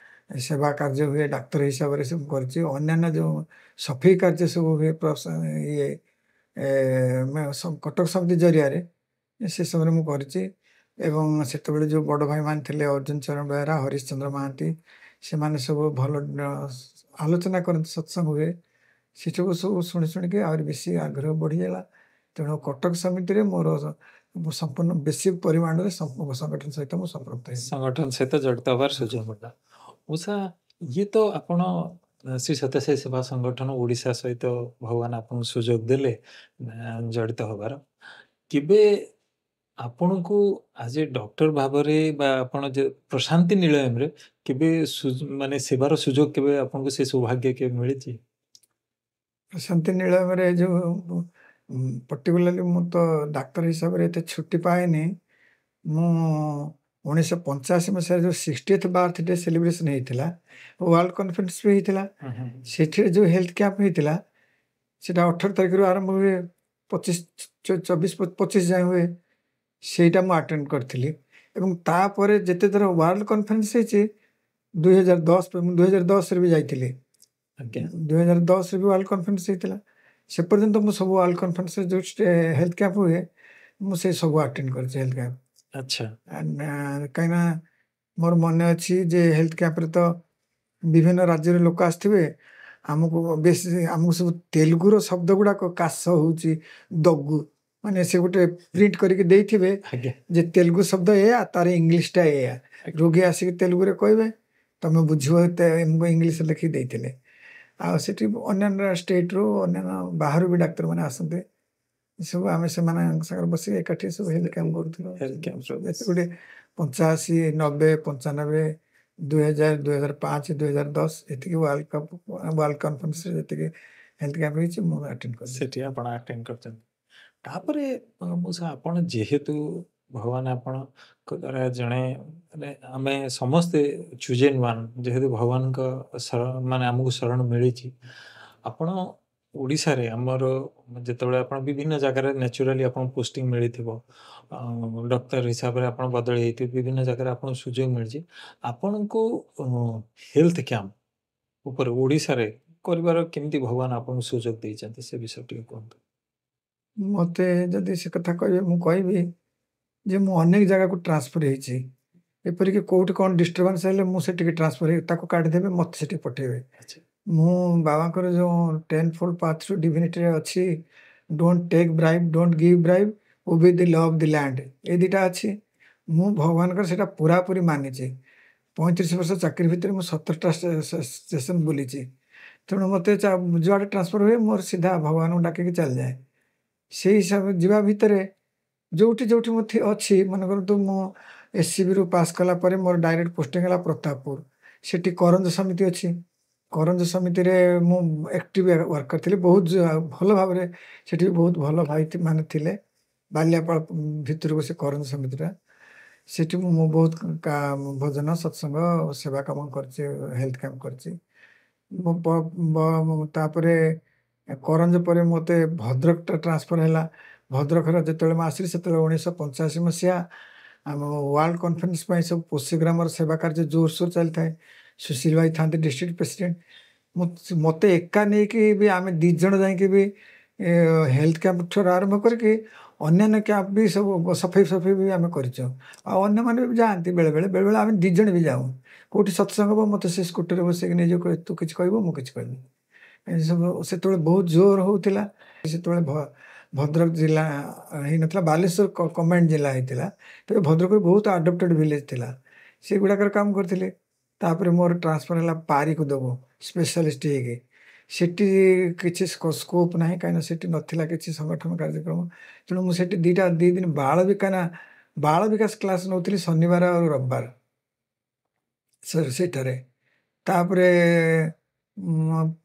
B: ସେବା କାର୍ଯ୍ୟ ହୁଏ ଡାକ୍ତର ହିସାବରେ ସବୁ କରିଛି। ଅନ୍ୟାନ୍ୟ ଯେଉଁ ସଫେଇ କାର୍ଯ୍ୟ ସବୁ ହୁଏ ଇଏ କଟକ ସମିତି ଜରିଆରେ ସେ ସମୟରେ ମୁଁ କରିଛି। ଏବଂ ସେତେବେଳେ ଯେଉଁ ବଡ଼ ଭାଇମାନେ ଥିଲେ ଅର୍ଜୁନ ଚରଣ ବେହେରା, ହରିଶ ଚନ୍ଦ୍ର ମହାନ୍ତି, ସେମାନେ ସବୁ ଭଲ ଆଲୋଚନା କରନ୍ତି, ସତ୍ସଙ୍ଗ ହୁଏ। ସେସବୁ ସବୁ ଶୁଣି ଶୁଣିକି ଆହୁରି ବେଶୀ ଆଗ୍ରହ ବଢ଼ିଗଲା। ତେଣୁ କଟକ ସମିତିରେ ମୋର ସମ୍ପୂର୍ଣ୍ଣ ବେଶୀ ପରିମାଣରେ ସଂଗଠନ ସହିତ ମୁଁ ସମ୍ପୃକ୍ତ ହେଲି।
A: ସଂଗଠନ ସହିତ ଜଡ଼ିତ ହେବାର ସୁଯୋଗ ମିଳିଲା। ଉଷା, ଇଏ ତ ଆପଣ ଶ୍ରୀ ସତ୍ୟସାଇ ସେବା ସଂଗଠନ ଓଡ଼ିଶା ସହିତ ଭଗବାନ ଆପଣଙ୍କୁ ସୁଯୋଗ ଦେଲେ ଜଡ଼ିତ ହେବାର। କେବେ ଆପଣଙ୍କୁ ଆଜ ଏ ଡକ୍ଟର ଭାବରେ ବା ଆପଣ ପ୍ରଶାନ୍ତି ନିଳୟମରେ କେବେ ମାନେ ସେବାର ସୁଯୋଗ କେବେ ଆପଣଙ୍କୁ ସେ ସୌଭାଗ୍ୟ କେବେ ମିଳିଛି?
B: ପ୍ରଶାନ୍ତି ନିଳୟମରେ ଯେଉଁ ପର୍ଟିକୁଲାରଲି ମୁଁ ତ ଡାକ୍ତର ହିସାବରେ ଏତେ ଛୁଟି ପାଏନି। ମୁଁ 1985 ମସିହାରେ ଯେଉଁ 60th ବାର୍ଥଡେ ସେଲିବ୍ରେସନ୍ ହେଇଥିଲା, ୱାର୍ଲଡ କନଫରେନ୍ସ ବି ହେଇଥିଲା। ସେଠିରେ ଯେଉଁ ହେଲ୍ଥ କ୍ୟାମ୍ପ ହେଇଥିଲା ସେଇଟା 18 ତାରିଖରୁ ଆରମ୍ଭ ହୁଏ, 24-25 ଯାଏଁ ହୁଏ। ସେଇଟା ମୁଁ ଆଟେଣ୍ଡ କରିଥିଲି। ଏବଂ ତାପରେ ଯେତେ ଥର ୱାର୍ଲଡ କନଫରେନ୍ସ ହେଇଛି 2010ରେ ବି ଯାଇଥିଲି। 2010ରେ ବି ୱାର୍ଲଡ କନଫରେନ୍ସ ହେଇଥିଲା। ସେ ପର୍ଯ୍ୟନ୍ତ ମୁଁ ସବୁ ୱାର୍ଲଡ କନଫରେନ୍ସରେ ଯେଉଁ ହେଲ୍ଥ କ୍ୟାମ୍ପ ହୁଏ ମୁଁ ସେ ସବୁ ଆଟେଣ୍ଡ କରିଛି ହେଲ୍ଥ କ୍ୟାମ୍ପ।
A: ଆଚ୍ଛା।
B: କାହିଁକିନା ମୋର ମନେ ଅଛି ଯେ ହେଲ୍ଥ କ୍ୟାମ୍ପରେ ତ ବିଭିନ୍ନ ରାଜ୍ୟର ଲୋକ ଆସିଥିବେ। ଆମକୁ ସବୁ ତେଲୁଗୁର ଶବ୍ଦ ଗୁଡ଼ାକ, କାଶ ହେଉଛି, ଦଗୁ, ମାନେ ସେ ଗୋଟେ ପ୍ରିଣ୍ଟ କରିକି ଦେଇଥିବେ ଯେ ତେଲୁଗୁ ଶବ୍ଦ ଏଇଆ, ତାର ଇଂଲିଶଟା ଏଇଆ। ରୋଗୀ ଆସିକି ତେଲୁଗୁରେ କହିବେ, ତମେ ବୁଝିବ, ଇଂଲିଶରେ ଲେଖିକି ଦେଇଥିଲେ। ଆଉ ସେଠି ଅନ୍ୟାନ୍ୟ ଷ୍ଟେଟ୍ରୁ ଅନ୍ୟାନ୍ୟ ବାହାରୁ ବି ଡାକ୍ତରମାନେ ଆସନ୍ତି। ସବୁ ଆମେ ସେମାନଙ୍କ ସାଙ୍ଗରେ ବସିକି ଏକାଠି ସବୁ ହେଲ୍ଥ କ୍ୟାମ୍ପ କରୁଥିଲୁ। ଗୋଟେ 85, 90, 95, 2000, 2005, 2010 ଏତିକି ୱାର୍ଲଡ କନଫରେନ୍ସରେ ଯେତିକି ହେଲ୍ଥ କ୍ୟାମ୍ପ ହେଇଛି ମୁଁ ଆଟେଣ୍ଡ କରିଛି।
A: ସେଠି ଆପଣ ଆଟେଣ୍ଡ କରିଛନ୍ତି। ତାପରେ ଆପଣ ଯେହେତୁ ଭଗବାନ ଆପଣଙ୍କ ଦ୍ୱାରା ଜଣେ, ମାନେ ଆମେ ସମସ୍ତେ ଚୁଜେନ୍ ୱାନ୍, ଯେହେତୁ ଭଗବାନଙ୍କ ମାନେ ଆମକୁ ଶରଣ ମିଳିଛି। ଆପଣ ଓଡ଼ିଶାରେ ଆମର ଯେତେବେଳେ ଆପଣ ବିଭିନ୍ନ ଜାଗାରେ ନ୍ୟାଚୁରାଲି ଆପଣଙ୍କୁ ପୋଷ୍ଟିଂ ମିଳିଥିବ, ଡକ୍ଟର ହିସାବରେ ଆପଣ ବଦଳି ହେଇଥିବେ, ବିଭିନ୍ନ ଜାଗାରେ ଆପଣଙ୍କୁ ସୁଯୋଗ ମିଳିଛି। ଆପଣଙ୍କୁ ହେଲ୍ଥ କ୍ୟାମ୍ପ ଉପରେ ଓଡ଼ିଶାରେ କରିବାର କେମିତି ଭଗବାନ ଆପଣଙ୍କୁ ସୁଯୋଗ ଦେଇଛନ୍ତି, ସେ ବିଷୟ ଟିକେ କୁହନ୍ତୁ।
B: ମୋତେ ଯଦି ସେ କଥା କହିବେ, ମୁଁ କହିବି ଯେ ମୁଁ ଅନେକ ଜାଗାକୁ ଟ୍ରାନ୍ସଫର ହେଇଛି। ଏପରିକି କେଉଁଠି କ'ଣ ଡିଷ୍ଟର୍ବାନ୍ସ ହେଲେ ମୁଁ ସେଠିକି ଟ୍ରାନ୍ସଫର ହେଇ ତାକୁ କାଢ଼ିଦେବେ, ମୋତେ ସେଠି ପଠାଇବେ। ମୁଁ ବାବାଙ୍କର ଯେଉଁ 10-fold ପାଥ୍ ଟୁ ଡିଭିନିଟିରେ ଅଛି, don't take bribe, don't give bribe, obey the law of the land, ଏ ଦୁଇଟା ଅଛି। ମୁଁ ଭଗବାନଙ୍କର ସେଇଟା ପୁରାପୁରି ମାନିଛି। 35 ବର୍ଷ ଚାକିରି ଭିତରେ ମୁଁ 17ଟା ଷ୍ଟେସନ ବୁଲିଛି। ତେଣୁ ମୋତେ ଯୁଆଡ଼େ ଟ୍ରାନ୍ସଫର ହୁଏ ମୋର ସିଧା ଭଗବାନଙ୍କୁ ଡାକିକି ଚାଲିଯାଏ। ସେଇ ହିସାବରେ ଯିବା ଭିତରେ ଯେଉଁଠି ମୁଁ ଅଛି, ମନେ କରନ୍ତୁ ମୁଁ SCBରୁ ପାସ୍ କଲା ପରେ ମୋର ଡାଇରେକ୍ଟ ପୋଷ୍ଟିଂ ହେଲା ପ୍ରତାପପୁର। ସେଠି କରଞ୍ଜ ସମିତି ଅଛି। କରଞ୍ଜ ସମିତିରେ ମୁଁ ଆକ୍ଟିଭ ୱାର୍କର ଥିଲି। ବହୁତ ଭଲ ଭାବରେ ସେଠି ବହୁତ ଭଲ ଭାଇ ମାନେ ଥିଲେ। ବାଲିଆପାଳ ଭିତରକୁ ସେ କରଞ୍ଜ ସମିତିଟା, ସେଠି ମୁଁ ବହୁତ ଭଜନ ସତ୍ସଙ୍ଗ ସେବା କାମ କରିଛି, ହେଲ୍ଥ କ୍ୟାମ୍ପ କରିଛି। ତାପରେ କରଞ୍ଜ ପରେ ମୋତେ ଭଦ୍ରକଟା ଟ୍ରାନ୍ସଫର ହେଲା। ଭଦ୍ରକର ଯେତେବେଳେ ମୁଁ ଆସିଲି ସେତେବେଳେ 1985 ମସିହା ଆମ ୱାର୍ଲଡ କନଫରେନ୍ସ ପାଇଁ ସବୁ ପୋଷିଗ୍ରାମର ସେବା କାର୍ଯ୍ୟ ଜୋରସୋର ଚାଲିଥାଏ। ସୁଶୀଲ ଭାଇ ଥାନ୍ତି ଡିଷ୍ଟ୍ରିକ୍ଟ ପ୍ରେସିଡେଣ୍ଟ। ମୋତେ ଏକା ନେଇକି ବି ଆମେ 2 ଜଣ ଯାଇକି ବି ହେଲ୍ଥ କ୍ୟାମ୍ପ ଠାରୁ ଆରମ୍ଭ କରିକି ଅନ୍ୟାନ୍ୟ କ୍ୟାମ୍ପ ବି ସବୁ ସଫେଇ ବି ଆମେ କରିଛୁ। ଆଉ ଅନ୍ୟମାନେ ବି ଯାଆନ୍ତି ବେଳେବେଳେ ଆମେ 2 ଜଣ ବି ଯାଉ। କେଉଁଠି ସତ୍ସଙ୍ଗ ହେବ ମୋତେ ସେ ସ୍କୁଟରରେ ବସେଇକି ନେଇଯିବ, ତୁ କିଛି କହିବୁ ମୁଁ କିଛି କହିବି। ଏସବୁ ସେତେବେଳେ ବହୁତ ଜୋର ହେଉଥିଲା। ସେତେବେଳେ ଭଦ୍ରକ ଜିଲ୍ଲା ହେଇନଥିଲା, ବାଲେଶ୍ୱର କମ୍ବାଇଣ୍ଡ ଜିଲ୍ଲା ହେଇଥିଲା। ତେବେ ଭଦ୍ରକରେ ବହୁତ ଆଡପ୍ଟେଡ୍ ଭିଲେଜ ଥିଲା, ସେଗୁଡ଼ାକରେ କାମ କରିଥିଲେ। ତାପରେ ମୋର ଟ୍ରାନ୍ସଫର ହେଲା ପାରିକୁଦକୁ ସ୍ପେଶାଲିଷ୍ଟ ହେଇକି। ସେଠି କିଛି ସ୍କୋପ୍ ନାହିଁ, କାହିଁକିନା ସେଠି ନଥିଲା କିଛି ସଂଗଠନ କାର୍ଯ୍ୟକ୍ରମ। ତେଣୁ ମୁଁ ସେଠି 2 ଦିନ ବାଳ ବି, କାହିଁକିନା ବାଳ ବିକାଶ କ୍ଲାସ୍ ନେଉଥିଲି ଶନିବାର ଆଉ ରବିବାର ସେଇଠାରେ। ତାପରେ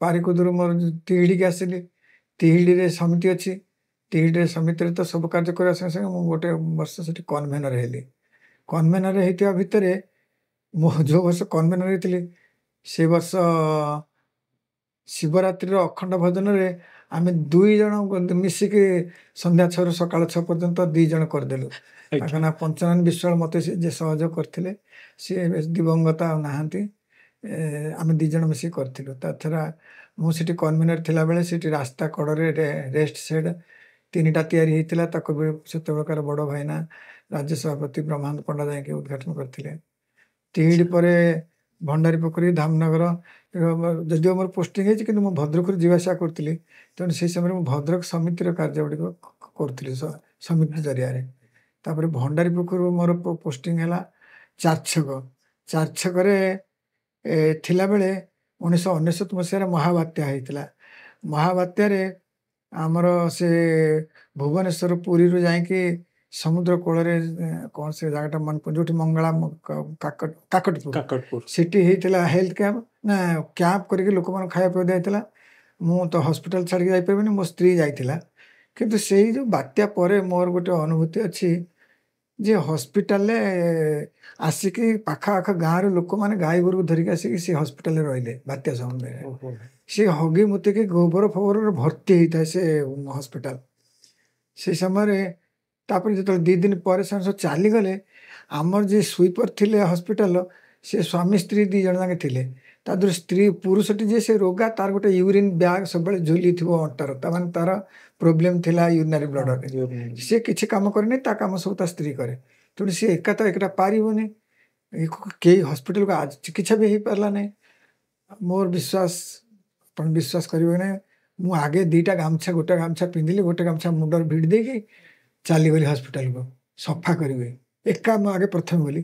B: ପାରିକୁଦରୁ ମୋର ତିହିଡ଼ିକି ଆସିଲି। ତିହିଡ଼ିରେ ସମିତି ଅଛି। ତିହିଡ଼ିରେ ସମିତିରେ ତ ସବୁ କାର୍ଯ୍ୟ କରିବା ସାଙ୍ଗେ ସାଙ୍ଗେ ମୁଁ ଗୋଟେ ବର୍ଷ ସେଠି କନଭେନର ହେଲି। କନଭେନର ହେଇଥିବା ଭିତରେ ମୁଁ ଯେଉଁ ବର୍ଷ କନଭେନର ହେଇଥିଲି ସେ ବର୍ଷ ଶିବରାତ୍ରିର ଅଖଣ୍ଡ ଭଜନରେ ଆମେ 2 ଜଣ ମିଶିକି ସନ୍ଧ୍ୟା 6ରୁ ସକାଳ 6 ପର୍ଯ୍ୟନ୍ତ 2 ଜଣ କରିଦେଲୁ। ତାଙ୍କ ନାଁ ପଞ୍ଚନୟନ ବିଶ୍ୱାଳ। ମୋତେ ଯିଏ ସହଯୋଗ କରିଥିଲେ ସିଏ ଦିବଙ୍ଗତ ଆଉ ନାହାନ୍ତି। ଆମେ 2 ଜଣ ମିଶିକି କରିଥିଲୁ। ତା ଛଡ଼ା ମୁଁ ସେଠି କନଭେନର ଥିଲାବେଳେ ସେଠି ରାସ୍ତା କଡ଼ରେ ରେଷ୍ଟ ସେଡ୍ 3ଟା ତିଆରି ହେଇଥିଲା। ତାକୁ ବି ସେତେବେଳକାର ବଡ଼ ଭାଇନା ରାଜ୍ୟ ସଭାପତି ବ୍ରହ୍ମାନନ୍ଦ ପଣ୍ଡା ଯାଇକି ଉଦ୍ଘାଟନ କରିଥିଲେ। ତିହିଡ଼ି ପରେ ଭଣ୍ଡାରୀ ପୋଖରୀ, ଧାମନଗର, ଯଦିଓ ମୋର ପୋଷ୍ଟିଂ ହେଇଛି କିନ୍ତୁ ମୁଁ ଭଦ୍ରକରୁ ଯିବା ଆସିବା କରୁଥିଲି। ତେଣୁ ସେହି ସମୟରେ ମୁଁ ଭଦ୍ରକ ସମିତିର କାର୍ଯ୍ୟଗୁଡ଼ିକ କରୁଥିଲି ସମିତି ଜରିଆରେ। ତାପରେ ଭଣ୍ଡାରୀ ପୋଖରୀରୁ ମୋର ପୋଷ୍ଟିଂ ହେଲା ଚାରିଛକ। ଚାରିଛକରେ ଥିଲାବେଳେ 1999 ମସିହାରେ ମହାବାତ୍ୟା ହେଇଥିଲା। ମହାବାତ୍ୟାରେ ଆମର ସେ ଭୁବନେଶ୍ୱର ପୁରୀରୁ ଯାଇକି ସମୁଦ୍ର କୂଳରେ କ'ଣ ସେ ଜାଗାଟା ମନେ ପଡ଼ୁନି, ଯେଉଁଠି ମଙ୍ଗଳା କାକଟପୁର ସେଠି ହେଇଥିଲା ହେଲ୍ଥ କ୍ୟାମ୍ପ ନା କ୍ୟାମ୍ପ କରିକି ଲୋକମାନଙ୍କୁ ଖାଇବା ପିଇବା ଦିଆହେଇଥିଲା। ମୁଁ ତ ହସ୍ପିଟାଲ ଛାଡ଼ିକି ଯାଇପାରିବିନି, ମୋ ସ୍ତ୍ରୀ ଯାଇଥିଲା। କିନ୍ତୁ ସେଇ ଯେଉଁ ବାତ୍ୟା ପରେ ମୋର ଗୋଟେ ଅନୁଭୂତି ଅଛି ଯେ ହସ୍ପିଟାଲରେ ଆସିକି ପାଖଆଖ ଗାଁର ଲୋକମାନେ ଗାଈ ଗୋରୁକୁ ଧରିକି ଆସିକି ସେ ହସ୍ପିଟାଲରେ ରହିଲେ ବାତ୍ୟା ସମୟରେ। ସେ ହଗି ମୁତିକି ଗୋବର ଫୋବରରେ ଭର୍ତ୍ତି ହେଇଥାଏ ସେ ହସ୍ପିଟାଲ। ସେ ସମୟରେ ତାପରେ ଯେତେବେଳେ 2 ଦିନ ପରେ ସେମାନେ ସବୁ ଚାଲିଗଲେ, ଆମର ଯିଏ ସୁଇପର ଥିଲେ ହସ୍ପିଟାଲର ସେ ସ୍ୱାମୀ ସ୍ତ୍ରୀ 2 ଜଣ ଯାକେ ଥିଲେ। ତା ଦେହରେ ସ୍ତ୍ରୀ ପୁରୁଷଟି ଯିଏ ସେ ରୋଗା, ତାର ଗୋଟେ ୟୁରିନ୍ ବ୍ୟାଗ୍ ସବୁବେଳେ ଝୁଲିଥିବ ଅଣ୍ଟାର, ତାମାନେ ତାର ପ୍ରୋବ୍ଲେମ ଥିଲା ୟୁରିନାରୀ ବ୍ଲଡରେ। ସେ କିଛି କାମ କରେନି, ତା କାମ ସବୁ ତା ସ୍ତ୍ରୀ କରେ। ତେଣୁ ସେ ଏକଟା ପାରିବନି, କେହି ହସ୍ପିଟାଲକୁ ଚିକିତ୍ସା ବି ହେଇପାରିଲା ନାହିଁ। ମୋର ବିଶ୍ୱାସ, ଆପଣ ବିଶ୍ୱାସ କରିବେ ନାହିଁ, ମୁଁ ଆଗେ 2ଟା ଗାମୁଛା, ଗୋଟେ ଗାମୁଛା ପିନ୍ଧିଲି, ଗୋଟେ ଗାମୁଛା ମୁଣ୍ଡରେ ଭିଡ଼ି ଦେଇକି ଚାଲିଗଲି ହସ୍ପିଟାଲକୁ ସଫା କରିବି। ଏକା ମୁଁ ଆଗେ ପ୍ରଥମେ ଗଲି।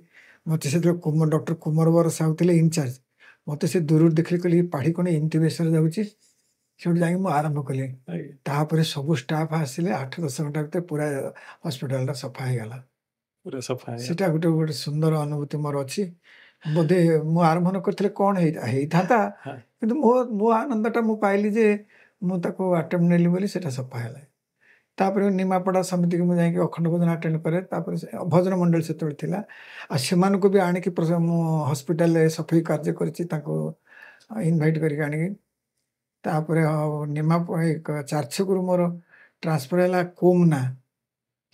B: ମୋତେ ସେତେବେଳେ ଡକ୍ଟର କୁମରବର ସାହୁ ଥିଲେ ଇନଚାର୍ଜ। ମୋତେ ସେ ଦୂରରୁ ଦେଖିଲି, କହିଲି ପାଢ଼ୀ କ'ଣ ଏମିତି ବେଶରେ ଯାଉଛି। ସେଠୁ ଯାଇକି ମୁଁ ଆରମ୍ଭ କଲି। ତାପରେ ସବୁ ଷ୍ଟାଫ୍ ଆସିଲେ, 8-10 ଘଣ୍ଟା ଭିତରେ ପୁରା ହସ୍ପିଟାଲଟା ସଫା ହେଇଗଲା। ସେଟା ଗୋଟେ ସୁନ୍ଦର ଅନୁଭୂତି ମୋର ଅଛି। ବୋଧେ ମୁଁ ଆରମ୍ଭ ନ କରିଥିଲେ କ'ଣ ହେଇଥାନ୍ତା, କିନ୍ତୁ ମୋ ଆନନ୍ଦଟା ମୁଁ ପାଇଲି ଯେ ମୁଁ ତାକୁ ଆଟେମ୍ପ ନେଲି ବୋଲି ସେଟା ସଫା ହେଲା। ତାପରେ ନିମାପଡ଼ା ସମିତିକି ମୁଁ ଯାଇକି ଅଖଣ୍ଡ ଭଜନ ଆଟେଣ୍ଡ କରେ। ତାପରେ ଭଜନ ମଣ୍ଡଳୀ ସେତେବେଳେ ଥିଲା, ଆଉ ସେମାନଙ୍କୁ ବି ଆଣିକି ମୁଁ ହସ୍ପିଟାଲରେ ସଫେଇ କାର୍ଯ୍ୟ କରିଛି, ତାଙ୍କୁ ଇନଭାଇଟ୍ କରିକି ଆଣିକି। ତାପରେ ଚାରିଛକରୁ ମୋର ଟ୍ରାନ୍ସଫର ହେଲା କୋମନା,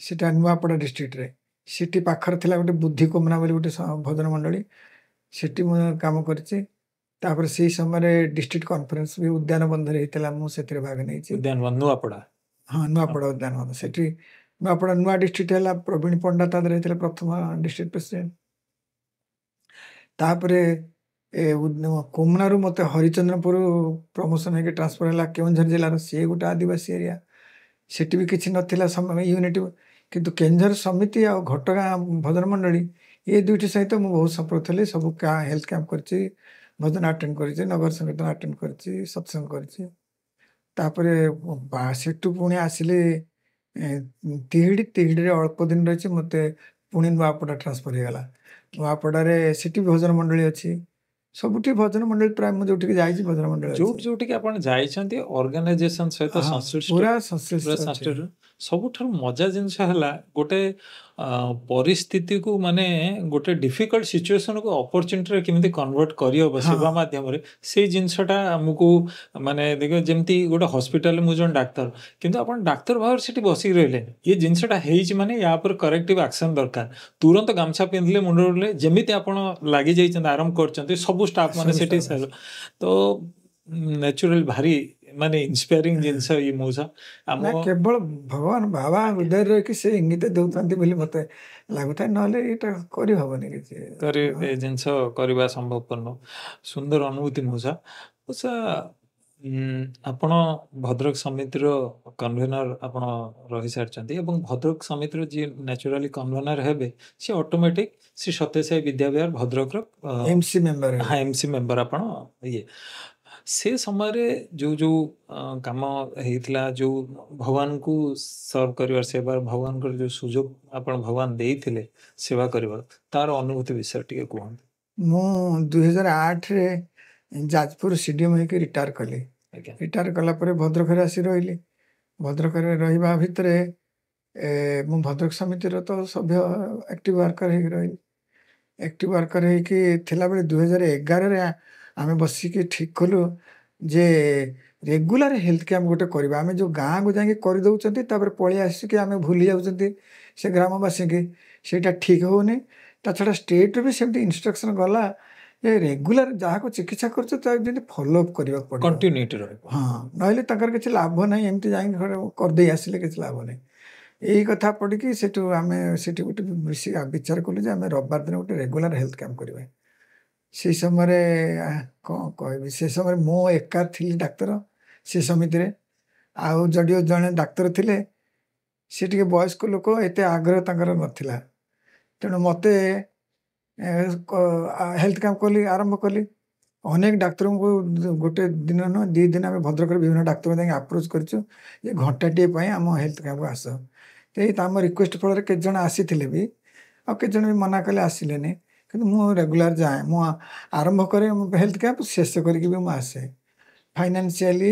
B: ସେଟା ନୂଆପଡ଼ା ଡିଷ୍ଟ୍ରିକ୍ଟରେ। ସେଠି ପାଖରେ ଥିଲା ଗୋଟେ ବୁଦ୍ଧି କୋମନା ବୋଲି ଗୋଟେ ଭଜନ ମଣ୍ଡଳୀ, ସେଠି ମୁଁ କାମ କରିଛି। ତାପରେ ସେଇ ସମୟରେ ଡିଷ୍ଟ୍ରିକ୍ଟ କନଫରେନ୍ସ ବି ଉଦ୍ୟାନ ବନ୍ଧରେ ହେଇଥିଲା, ମୁଁ ସେଥିରେ ଭାଗ ନେଇଛି।
A: ନୂଆପଡ଼ା,
B: ହଁ ନୂଆପଡ଼ା ଉଦ୍ୟାନ ବନ୍ଧ। ସେଠି ନୂଆପଡ଼ା ନୂଆ ଡିଷ୍ଟ୍ରିକ୍ଟ ହେଲା, ପ୍ରବୀଣ ପଣ୍ଡା ତା ଦେହରେ ହେଇଥିଲେ ପ୍ରଥମ ଡିଷ୍ଟ୍ରିକ୍ଟ ପ୍ରେସିଡେଣ୍ଟ। ତାପରେ କୋମନାରୁ ମୋତେ ହରିଚନ୍ଦ୍ରପୁର ପ୍ରମୋସନ ହେଇକି ଟ୍ରାନ୍ସଫର ହେଲା କେଉଁଝର ଜିଲ୍ଲାର। ସିଏ ଗୋଟେ ଆଦିବାସୀ ଏରିଆ, ସେଠି ବି କିଛି ନଥିଲା ୟୁନିଟ୍। କିନ୍ତୁ କେଉଁଝର ସମିତି ଆଉ ଘଟଗାଁ ଭଜନ ମଣ୍ଡଳୀ ଏ 2ଟି ସହିତ ମୁଁ ବହୁତ ସମ୍ପୃକ୍ତ ଥିଲି। ସବୁ ହେଲ୍ଥ କ୍ୟାମ୍ପ କରିଛି, ଭଜନ ଆଟେଣ୍ଡ କରିଛି, ନଗର ସଂକୀର୍ତ୍ତନ ଆଟେଣ୍ଡ କରିଛି, ସତ୍ସଙ୍ଗ କରିଛି। ତାପରେ ସେଠୁ ପୁଣି ଆସିଲି ତିହିଡ଼ିରେ ଅଳ୍ପ ଦିନ ରହିଛି, ମୋତେ ପୁଣି ନୂଆପଡ଼ା ଟ୍ରାନ୍ସଫର ହେଇଗଲା। ନୂଆପଡ଼ାରେ ସେଠି ଭଜନ ମଣ୍ଡଳୀ ଅଛି। ସବୁଠି ଭଜନ ମଣ୍ଡଳୀ ପ୍ରାୟ ମୁଁ ଯୋଉଠିକି ଯାଇଛି ଭଜନ ମଣ୍ଡଳୀ ଅଛି।
A: ଯୋଉଠିକି ଆପଣ ଯାଇଛନ୍ତି ଅର୍ଗାନାଇଜେସନ ସହିତ
B: ପୁରା ସଂଶ୍ଳିଷ୍ଟ।
A: ସବୁଠାରୁ ମଜା ଜିନିଷ ହେଲା ଗୋଟେ ପରିସ୍ଥିତିକୁ, ମାନେ ଗୋଟେ ଡିଫିକଲ୍ଟ ସିଚୁଏସନକୁ ଅପରଚ୍ୟୁନିଟିରେ କେମିତି କନଭର୍ଟ କରିହେବ ସେବା ମାଧ୍ୟମରେ, ସେଇ ଜିନିଷଟା ଆମକୁ ମାନେ ଦେଖ, ଯେମିତି ଗୋଟେ ହସ୍ପିଟାଲରେ ମୁଁ ଜଣେ ଡାକ୍ତର, କିନ୍ତୁ ଆପଣ ଡାକ୍ତର ଭାବରେ ସେଠି ବସିକି ରହିଲେନି, ଏ ଜିନିଷଟା ହେଇଛି ମାନେ ୟା ଉପରେ କରେକ୍ଟିଭ ଆକ୍ସନ ଦରକାର। ତୁରନ୍ତ ଗାମଛା ପିନ୍ଧିଲେ, ମୁଣ୍ଡ ଉଡ଼ିଲେ, ଯେମିତି ଆପଣ ଲାଗିଯାଇଛନ୍ତି, ଆରମ୍ଭ କରିଛନ୍ତି, ସବୁ ଷ୍ଟାଫ ମାନେ ସେଠି। ତ ନ୍ୟାଚୁରାଲ ଭାରି ମାନେ ଇନ୍ସପାୟାରିଂ ଜିନିଷ ଇଏ ମଉସା।
B: କେବଳ ଭଗବାନ ବାବା ହୃଦୟରେ ରହିକି ସେ ଇଙ୍ଗିତ ଦେଉଥାନ୍ତି ବୋଲି ମୋତେ ଲାଗୁଥାଏ, ନହେଲେ ଏଇଟା କରିହବନି କିଛି।
A: ଏ ଜିନିଷ କରିବା ସମ୍ଭବପର ନୁହଁ। ସୁନ୍ଦର ଅନୁଭୂତି ମଉସା। ଆପଣ ଭଦ୍ରକ ସମିତିର କନଭେନର ଆପଣ ରହିସାରିଛନ୍ତି, ଏବଂ ଭଦ୍ରକ ସମିତିର ଯିଏ ନ୍ୟାଚୁରାଲି କନଭେନର ହେବେ, ସେ ଅଟୋମେଟିକ ଶ୍ରୀ ସତ୍ୟସାଇ ବିଦ୍ୟାବିହାର ଭଦ୍ରକର
B: ଏମସି ମେମ୍ବର।
A: ଏମସି ମେମ୍ବର ଆପଣ ଇଏ। से समय जो जो काम होता जो भगवान को सर्व कर सेवा भगवान को जो सुजोग आपण भगवान देइथिले सेवा करबा तार अनुभूति विषय टिके कहते
B: ମୁଁ 2008ରେ ଯାଜପୁର ସିଡିଏମ୍ ହେଇକି ରିଟାୟାର କଲି।
A: आज्ञा
B: ରିଟାୟାର କଲା ପରେ ଭଦ୍ରକରେ ଆସି ରହିଲି। ଭଦ୍ରକରେ ରହିବା ଭିତରେ ମୁଁ ଭଦ୍ରକ ସମିତିର ତ ସଭ୍ୟ ଆକ୍ଟିଭ ୱାର୍କର ହେଇକି ରହିଲି। ଆକ୍ଟିଭ ୱାର୍କର ହେଇକି ଥିଲାବେଳେ 2011ରେ ଆମେ ବସିକି ଠିକ୍ କଲୁ ଯେ ରେଗୁଲାର ହେଲ୍ଥ କ୍ୟାମ୍ପ ଗୋଟେ କରିବା। ଆମେ ଯେଉଁ ଗାଁକୁ ଯାଇକି କରିଦେଉଛନ୍ତି ତାପରେ ପଳେଇ ଆସିକି ଆମେ ଭୁଲି ଯାଉଛନ୍ତି ସେ ଗ୍ରାମବାସୀକି, ସେଇଟା ଠିକ୍ ହେଉନି। ତା ଛଡ଼ା ଷ୍ଟେଟ୍ରୁ ବି ସେମିତି ଇନଷ୍ଟ୍ରକ୍ସନ୍ ଗଲା ଯେ ରେଗୁଲାର ଯାହାକୁ ଚିକିତ୍ସା କରୁଛ ତାକୁ ଯେମିତି ଫଲୋଅପ୍ କରିବାକୁ ପଡ଼ିବ।
A: कंटिन्यूटी रहइबो
B: ହଁ, ନହେଲେ ତାଙ୍କର କିଛି ଲାଭ ନାହିଁ। ଏମିତି ଯାଇକି କରିଦେଇ ଆସିଲେ କିଛି ଲାଭ ନାହିଁ। ଏଇ କଥା ପଡ଼ିକି ସେଠୁ ଆମେ ସେଠି ଗୋଟେ ବିଚାର କଲୁ ଯେ ଆମେ ରବିବାର ଦିନ ଗୋଟେ ରେଗୁଲାର ହେଲ୍ଥ କ୍ୟାମ୍ପ କରିବା। ସେଇ ସମୟରେ କ'ଣ କହିବି, ସେ ସମୟରେ ମୁଁ ଏକା ଥିଲି ଡାକ୍ତର ସେ ସମିତିରେ। ଆଉ ଯଦିଓ ଜଣେ ଡାକ୍ତର ଥିଲେ, ସେ ଟିକେ ବୟସ୍କ ଲୋକ, ଏତେ ଆଗ୍ରହ ତାଙ୍କର ନଥିଲା। ତେଣୁ ମୋତେ ହେଲ୍ଥ କ୍ୟାମ୍ପ ଆରମ୍ଭ କଲି। ଅନେକ ଡାକ୍ତରଙ୍କୁ ଗୋଟେ ଦିନ ନୁହଁ 2 ଦିନ ଆମେ ଭଦ୍ରକରେ ବିଭିନ୍ନ ଡାକ୍ତରଙ୍କୁ ଯାଇକି ଆପ୍ରୋଚ୍ କରିଛୁ ଯେ ଘଣ୍ଟାଟିଏ ପାଇଁ ଆମ ହେଲ୍ଥ କ୍ୟାମ୍ପକୁ ଆସ। ଏଇ ଆମ ରିକ୍ୱେଷ୍ଟ ଫଳରେ କେତେଜଣ ଆସିଥିଲେ ବି, ଆଉ କେତେଜଣ ବି ମନା କଲେ ଆସିଲେନି। କିନ୍ତୁ ମୁଁ ରେଗୁଲାର ଯାଏ। ମୁଁ ଆରମ୍ଭ କରେ ହେଲ୍ଥ କ୍ୟାମ୍ପ, ଶେଷ କରିକି ବି ମୁଁ ଆସେ। ଫାଇନାନ୍ସିଆଲି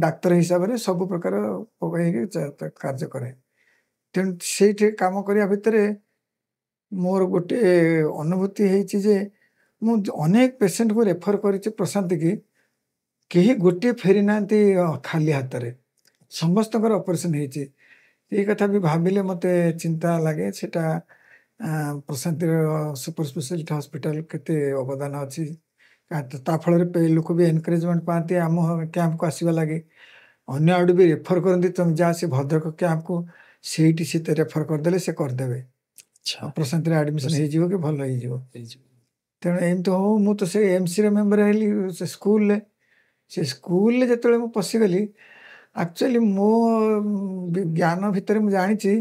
B: ଡାକ୍ତର ହିସାବରେ ସବୁ ପ୍ରକାର ହେଇକି କାର୍ଯ୍ୟ କରେ। ତେଣୁ ସେଇଠି କାମ କରିବା ଭିତରେ ମୋର ଗୋଟେ ଅନୁଭୂତି ହେଇଛି ଯେ ମୁଁ ଅନେକ ପେସେଣ୍ଟକୁ ରେଫର କରିଛି ପ୍ରଶାନ୍ତିକି, କେହି ଗୋଟିଏ ଫେରି ନାହାନ୍ତି ଖାଲି ହାତରେ। ସମସ୍ତଙ୍କର ଅପରେସନ୍ ହେଇଛି। ଏଇ କଥା ବି ଭାବିଲେ ମୋତେ ଚିନ୍ତା ଲାଗେ। ସେଟା ପ୍ରଶାନ୍ତିର ସୁପର ସ୍ପେଶାଲିଟି ହସ୍ପିଟାଲ କେତେ ଅବଦାନ ଅଛି। ତା ଫଳରେ ଲୋକ ବି ଏନକରେଜମେଣ୍ଟ ପାଆନ୍ତି ଆମ କ୍ୟାମ୍ପକୁ ଆସିବା ଲାଗି। ଅନ୍ୟ ଆଡ଼ୁ ବି ରେଫର କରନ୍ତି, ତୁମେ ଯାହା ସେ ଭଦ୍ରକ କ୍ୟାମ୍ପକୁ, ସେଇଠି ସେ ରେଫର କରିଦେଲେ ସେ କରିଦେବେ,
A: अच्छा
B: ପ୍ରଶାନ୍ତିରେ ଆଡ଼ମିସନ୍ ହେଇଯିବ କି ଭଲ ହେଇଯିବ।
A: ହେଇଯିବ।
B: ତେଣୁ ଏମିତି ହଉ, ମୁଁ ତ ସେ ଏମ୍ସିର ମେମ୍ବର ହେଲି ସେ ସ୍କୁଲରେ। ସେ ସ୍କୁଲରେ ଯେତେବେଳେ ମୁଁ ପଶିଗଲି, ଆକ୍ଚୁଆଲି ମୋ ଜ୍ଞାନ ଭିତରେ ମୁଁ ଜାଣିଛି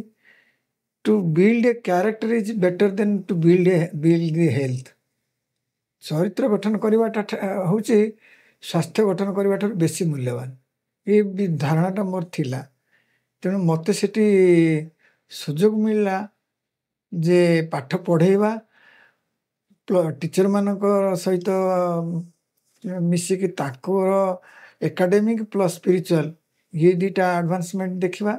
B: to build a character is better than to build the health. ଚରିତ୍ର ଗଠନ କରିବାଟା ହେଉଛି ସ୍ୱାସ୍ଥ୍ୟ ଗଠନ କରିବା ଠାରୁ ବେଶୀ ମୂଲ୍ୟବାନ। ଏ ବି ଧାରଣାଟା ମୋର ଥିଲା। ତେଣୁ ମୋତେ ସେଠି ସୁଯୋଗ ମିଳିଲା ଯେ ପାଠ ପଢ଼େଇବା, ଟିଚରମାନଙ୍କ ସହିତ ମିଶିକି ତାଙ୍କର ଏକାଡେମିକ୍ ପ୍ଲସ୍ ସ୍ପିରିଚୁଆଲ୍ ଇଏ ଦୁଇଟା ଆଡ଼ଭାନ୍ସମେଣ୍ଟ ଦେଖିବା,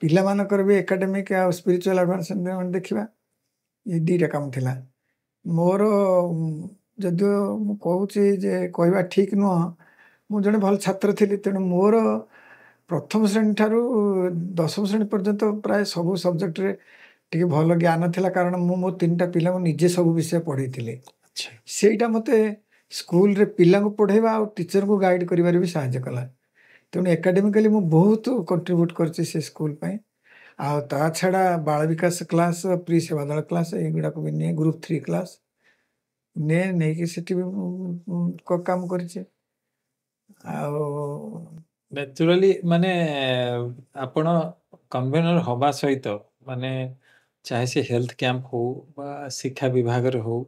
B: ପିଲାମାନଙ୍କର ବି ଏକାଡେମିକ୍ ଆଉ ସ୍ପିରିଚୁଆଲ୍ ଆଡ଼ଭାନ୍ସମେଣ୍ଟ ଦେଖିବା। ଏ ଦୁଇଟା କାମ ଥିଲା ମୋର। ଯଦିଓ ମୁଁ କହୁଛି ଯେ କହିବା ଠିକ୍ ନୁହଁ, ମୁଁ ଜଣେ ଭଲ ଛାତ୍ର ଥିଲି। ତେଣୁ ମୋର ପ୍ରଥମ ଶ୍ରେଣୀ ଠାରୁ 10ମ ଶ୍ରେଣୀ ପର୍ଯ୍ୟନ୍ତ ପ୍ରାୟ ସବୁ ସବଜେକ୍ଟରେ ଟିକେ ଭଲ ଜ୍ଞାନ ଥିଲା, କାରଣ ମୁଁ ମୋ 3ଟା ପିଲାଙ୍କୁ ନିଜେ ସବୁ ବିଷୟ ପଢ଼େଇଥିଲି।
A: अच्छा
B: ସେଇଟା ମୋତେ ସ୍କୁଲରେ ପିଲାଙ୍କୁ ପଢ଼େଇବା ଆଉ ଟିଚରଙ୍କୁ ଗାଇଡ଼ କରିବାରେ ବି ସାହାଯ୍ୟ କଲା। ତେଣୁ ଏକାଡେମିକାଲି ମୁଁ ବହୁତ କଣ୍ଟ୍ରିବ୍ୟୁଟ୍ କରିଛି ସେ ସ୍କୁଲ ପାଇଁ। ଆଉ ତା ଛଡ଼ା ବାଳ ବିକାଶ କ୍ଲାସ୍, ପ୍ରି ସେବାଦଳ କ୍ଲାସ୍, ଏଗୁଡ଼ାକୁ ବି ନିଏ। ଗ୍ରୁପ୍ 3 କ୍ଲାସ୍ ନେଇକି ସେଠି ବି କାମ କରିଛି। ଆଉ
A: ନ୍ୟାଚୁରାଲି ମାନେ ଆପଣ କନଭେନର ହବା ସହିତ ମାନେ ଚାहे ସେ ହେଲ୍ଥ କ୍ୟାମ୍ପ ହଉ ବା ଶିକ୍ଷା ବିଭାଗରେ ହଉ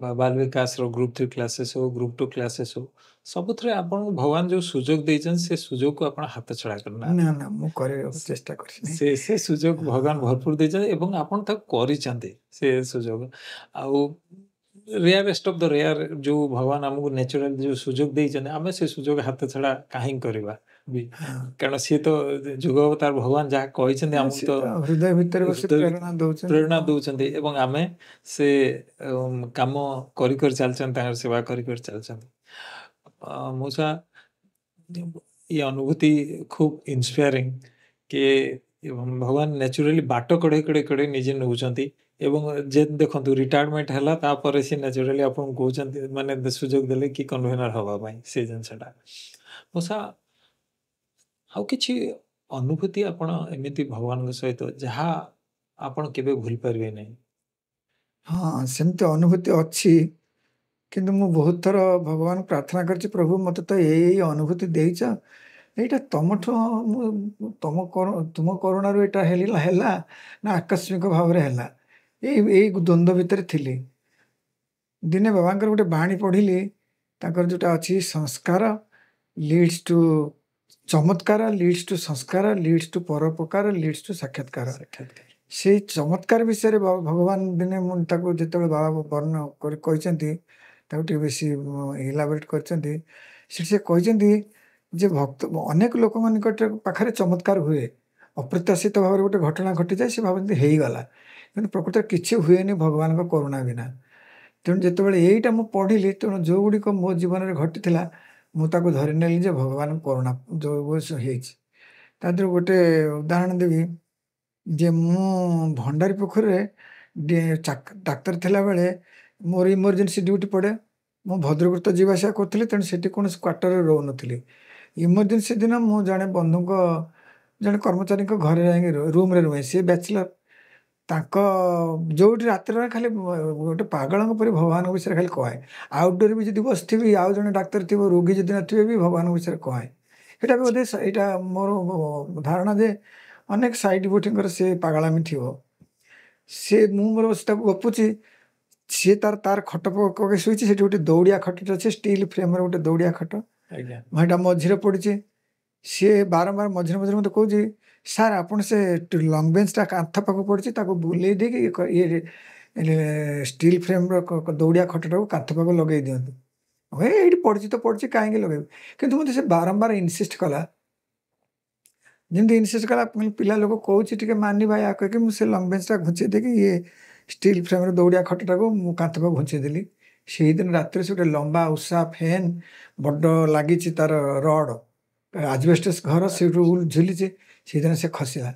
A: ବା ବାଲ ବିକାଶର ଗ୍ରୁପ୍ 3 କ୍ଲାसेस ହଉ, ଗ୍ରୁପ୍ 2 କ୍ଲାसेस ହଉ, ସବୁଥିରେ ଆପଣଙ୍କୁ ଭଗବାନ ଯେଉଁ ସୁଯୋଗ ଦେଇଛନ୍ତି ସେ ସୁଯୋଗକୁ ଆପଣ ହାତ ଛଡ଼ା କରିନାହାନ୍ତି।
B: ନା ନା, ମୁଁ କରିବାକୁ ଚେଷ୍ଟା କରିଛି।
A: ସେ ସୁଯୋଗ ଭଗବାନ ଭରପୁର ଦେଇଛନ୍ତି ଏବଂ ଆପଣ ତାକୁ କରିଛନ୍ତି ସେ ସୁଯୋଗ। ଆଉ ରେୟାରେଷ୍ଟ ଅଫ୍ ଦ ରେୟାର ଯେଉଁ ଭଗବାନ ଆମକୁ ନ୍ୟାଚୁରାଲି ଯେଉଁ ସୁଯୋଗ ଦେଇଛନ୍ତି, ଆମେ ସେ ସୁଯୋଗ ହାତ ଛଡ଼ା କାହିଁକି କରିବା ବି, କାରଣ ସିଏ ତ ଯୁଗ ଅବତାର ଭଗବାନ ଯାହା କହିଛନ୍ତି ଆମକୁ
B: ସେ
A: ତ
B: ହୃଦୟ ଭିତରେ ବସି
A: ହୃଦୟ
B: ପ୍ରେରଣା ଦଉଛନ୍ତି।
A: ପ୍ରେରଣା ଦେଉଛନ୍ତି ଏବଂ ଆମେ ସେ କାମ କରି କରି ଚାଲିଛନ୍ତି, ତାଙ୍କର ସେବା କରି କରି ଚାଲିଛନ୍ତି। ମଉସା ये अनुभूति खूब इन्स्पायरिंग कि भगवान न्याचुराली बाट कड़े कड़े कड़े निजे नौकरी एवं जे देखु रिटायरमेंट है तापर से न्याचुराली आप कहते माने सुजोग देले कि कन्वेनर हवाई से जिनसा मौसा आउ कि अनुभूति आपण एमती भगवान सहित जहाँ आपण केबे भूल पारे नहीं।
B: हाँ, सेमती अनुभूति अच्छी, किंतु मु बहुत थर भगवान प्रार्थना करछि, प्रभु मत तो यही अनुभूति देइछ, एटा तमठो तुम करुणारू एटा हेला ना आकस्मिक भाव रे हेला। एई द्वंद्व भितर थिली। दिने बाबांकर गोटे बाणी पढ़िली, ताकर जोटा अच्छी संस्कार ଲିଡ୍ସ ଟୁ ଚମତ୍କାର, ଲିଡ୍ସ ଟୁ ସଂସ୍କାର, ଲିଡ୍ସ ଟୁ ପରୋପକାର, ଲିଡ୍ସ ଟୁ ସାକ୍ଷାତକାର। ସେଇ ଚମତ୍କାର ବିଷୟରେ ଭଗବାନ ଦିନେ ମୁଁ ତାକୁ ଯେତେବେଳେ ବାବା ବର୍ଣ୍ଣନା କରି କହିଛନ୍ତି, ତାକୁ ଟିକେ ବେଶୀ ଇଲାବୋରେଟ୍ କରିଛନ୍ତି। ସେଠି ସେ କହିଛନ୍ତି ଯେ ଭକ୍ତ ଅନେକ ଲୋକଙ୍କ ନିକଟରେ ପାଖରେ ଚମତ୍କାର ହୁଏ, ଅପ୍ରତ୍ୟାଶିତ ଭାବରେ ଗୋଟେ ଘଟଣା ଘଟିଯାଏ, ସେ ଭାବନ୍ତି ହେଇଗଲା, କିନ୍ତୁ ପ୍ରକୃତରେ କିଛି ହୁଏନି ଭଗବାନଙ୍କ କରୁଣା ବିନା। ତେଣୁ ଯେତେବେଳେ ଏଇଟା ମୁଁ ପଢ଼ିଲି, ତେଣୁ ଯେଉଁଗୁଡ଼ିକ ମୋ ଜୀବନରେ ଘଟିଥିଲା ମୁଁ ତାକୁ ଧରି ନେଲି ଯେ ଭଗବାନଙ୍କ କରୁଣା ଯେଉଁ ହେଇଛି। ତା ଦେହରୁ ଗୋଟେ ଉଦାହରଣ ଦେବି ଯେ ମୁଁ ଭଣ୍ଡାରୀ ପୋଖରୀରେ ଡାକ୍ତର ଥିଲାବେଳେ ମୋର ଇମର୍ଜେନ୍ସି ଡ୍ୟୁଟି ପଡ଼େ। ମୁଁ ଭଦ୍ରକରୁ ତ ଯିବା ଆସିବା କରୁଥିଲି, ତେଣୁ ସେଠି କୌଣସି କ୍ୱାର୍ଟରରେ ରହୁନଥିଲି। ଇମର୍ଜେନ୍ସି ଦିନ ମୁଁ ଜଣେ ବନ୍ଧୁଙ୍କ ଜଣେ କର୍ମଚାରୀଙ୍କ ଘରେ ଯାଇକି ରୁମ୍ରେ ରୁହେ। ସେ ବ୍ୟାଚଲର, ତାଙ୍କ ଯେଉଁଠି ରାତିରେ ରହେ ଖାଲି ଗୋଟେ ପାଗଳଙ୍କ ପରି ଭଗବାନଙ୍କ ବିଷୟରେ ଖାଲି କହେ। ଆଉଟଡୋର ବି ଯଦି ବସିଥିବି, ଆଉ ଜଣେ ଡାକ୍ତର ଥିବ, ରୋଗୀ ଯଦି ନଥିବେ ବି ଭଗବାନଙ୍କ ବିଷୟରେ କହେ। ଏଇଟା ବି ବୋଧେ ଏଇଟା ମୋର ଧାରଣା ଯେ ଅନେକ ସାଇଡ୍ ଡିଭୋଟିଙ୍କର ସେ ପାଗଳାମି ଥିବ। ସେ ମୁଁ ମୋର ତାକୁ ଗପୁଛି, ସିଏ ତାର ଖଟ ପକେଇ ଶୋଇଛି। ସେଠି ଗୋଟେ ଦୌଡ଼ିଆ ଖଟଟେ ଅଛି, ଷ୍ଟିଲ୍ ଫ୍ରେମ୍ର ଗୋଟେ ଦୌଡ଼ିଆ ଖଟ। ମୁଁ ଏଇଟା ମଝିରେ ପଡ଼ିଛି। ସିଏ ବାରମ୍ବାର ମଝିରେ ମଝିରେ ମୋତେ କହୁଛି, ସାର୍ ଆପଣ ସେ ଲଙ୍ଗ ବେଞ୍ଚଟା କାନ୍ଥ ପାଖକୁ ପଡ଼ିଛି, ତାକୁ ବୁଲେଇ ଦେଇକି ଇଏ ଷ୍ଟିଲ୍ ଫ୍ରେମ୍ର ଦୌଡ଼ିଆ ଖଟଟାକୁ କାନ୍ଥ ପାଖକୁ ଲଗେଇ ଦିଅନ୍ତୁ। ଏଇଠି ପଡ଼ିଛି ତ ପଡ଼ିଛି, କାହିଁକି ଲଗେଇବି? କିନ୍ତୁ ମୋତେ ସେ ବାରମ୍ବାର ଇନସିଷ୍ଟ କଲା। ଯେମିତି ଇନସିଷ୍ଟ କଲା, ପିଲା ଲୋକ କହୁଛି ଟିକେ ମାନିବା, ୟା କହିକି ମୁଁ ସେ ଲଙ୍ଗ ବେଞ୍ଚଟା ଘୁଞ୍ଚେଇ ଦେଇକି ଇଏ ଷ୍ଟିଲ୍ ଫ୍ରେମ୍ର ଦୌଡ଼ିଆ ଖଟଟାକୁ ମୁଁ କାନ୍ଥ ପାଖକୁ ଘୁଞ୍ଚେଇ ଦେଲି। ସେଇଦିନ ରାତିରେ ସେ ଗୋଟେ ଲମ୍ବା ଉଷା ଫ୍ୟାନ୍ ବଡ଼ ଲାଗିଛି, ତାର ରଡ଼, ଆଜବେଷ୍ଟସ୍ ଘର, ସେଇଠୁ ଝୁଲିଛି। ସେଇଦିନ ସେ ଖସିଲା।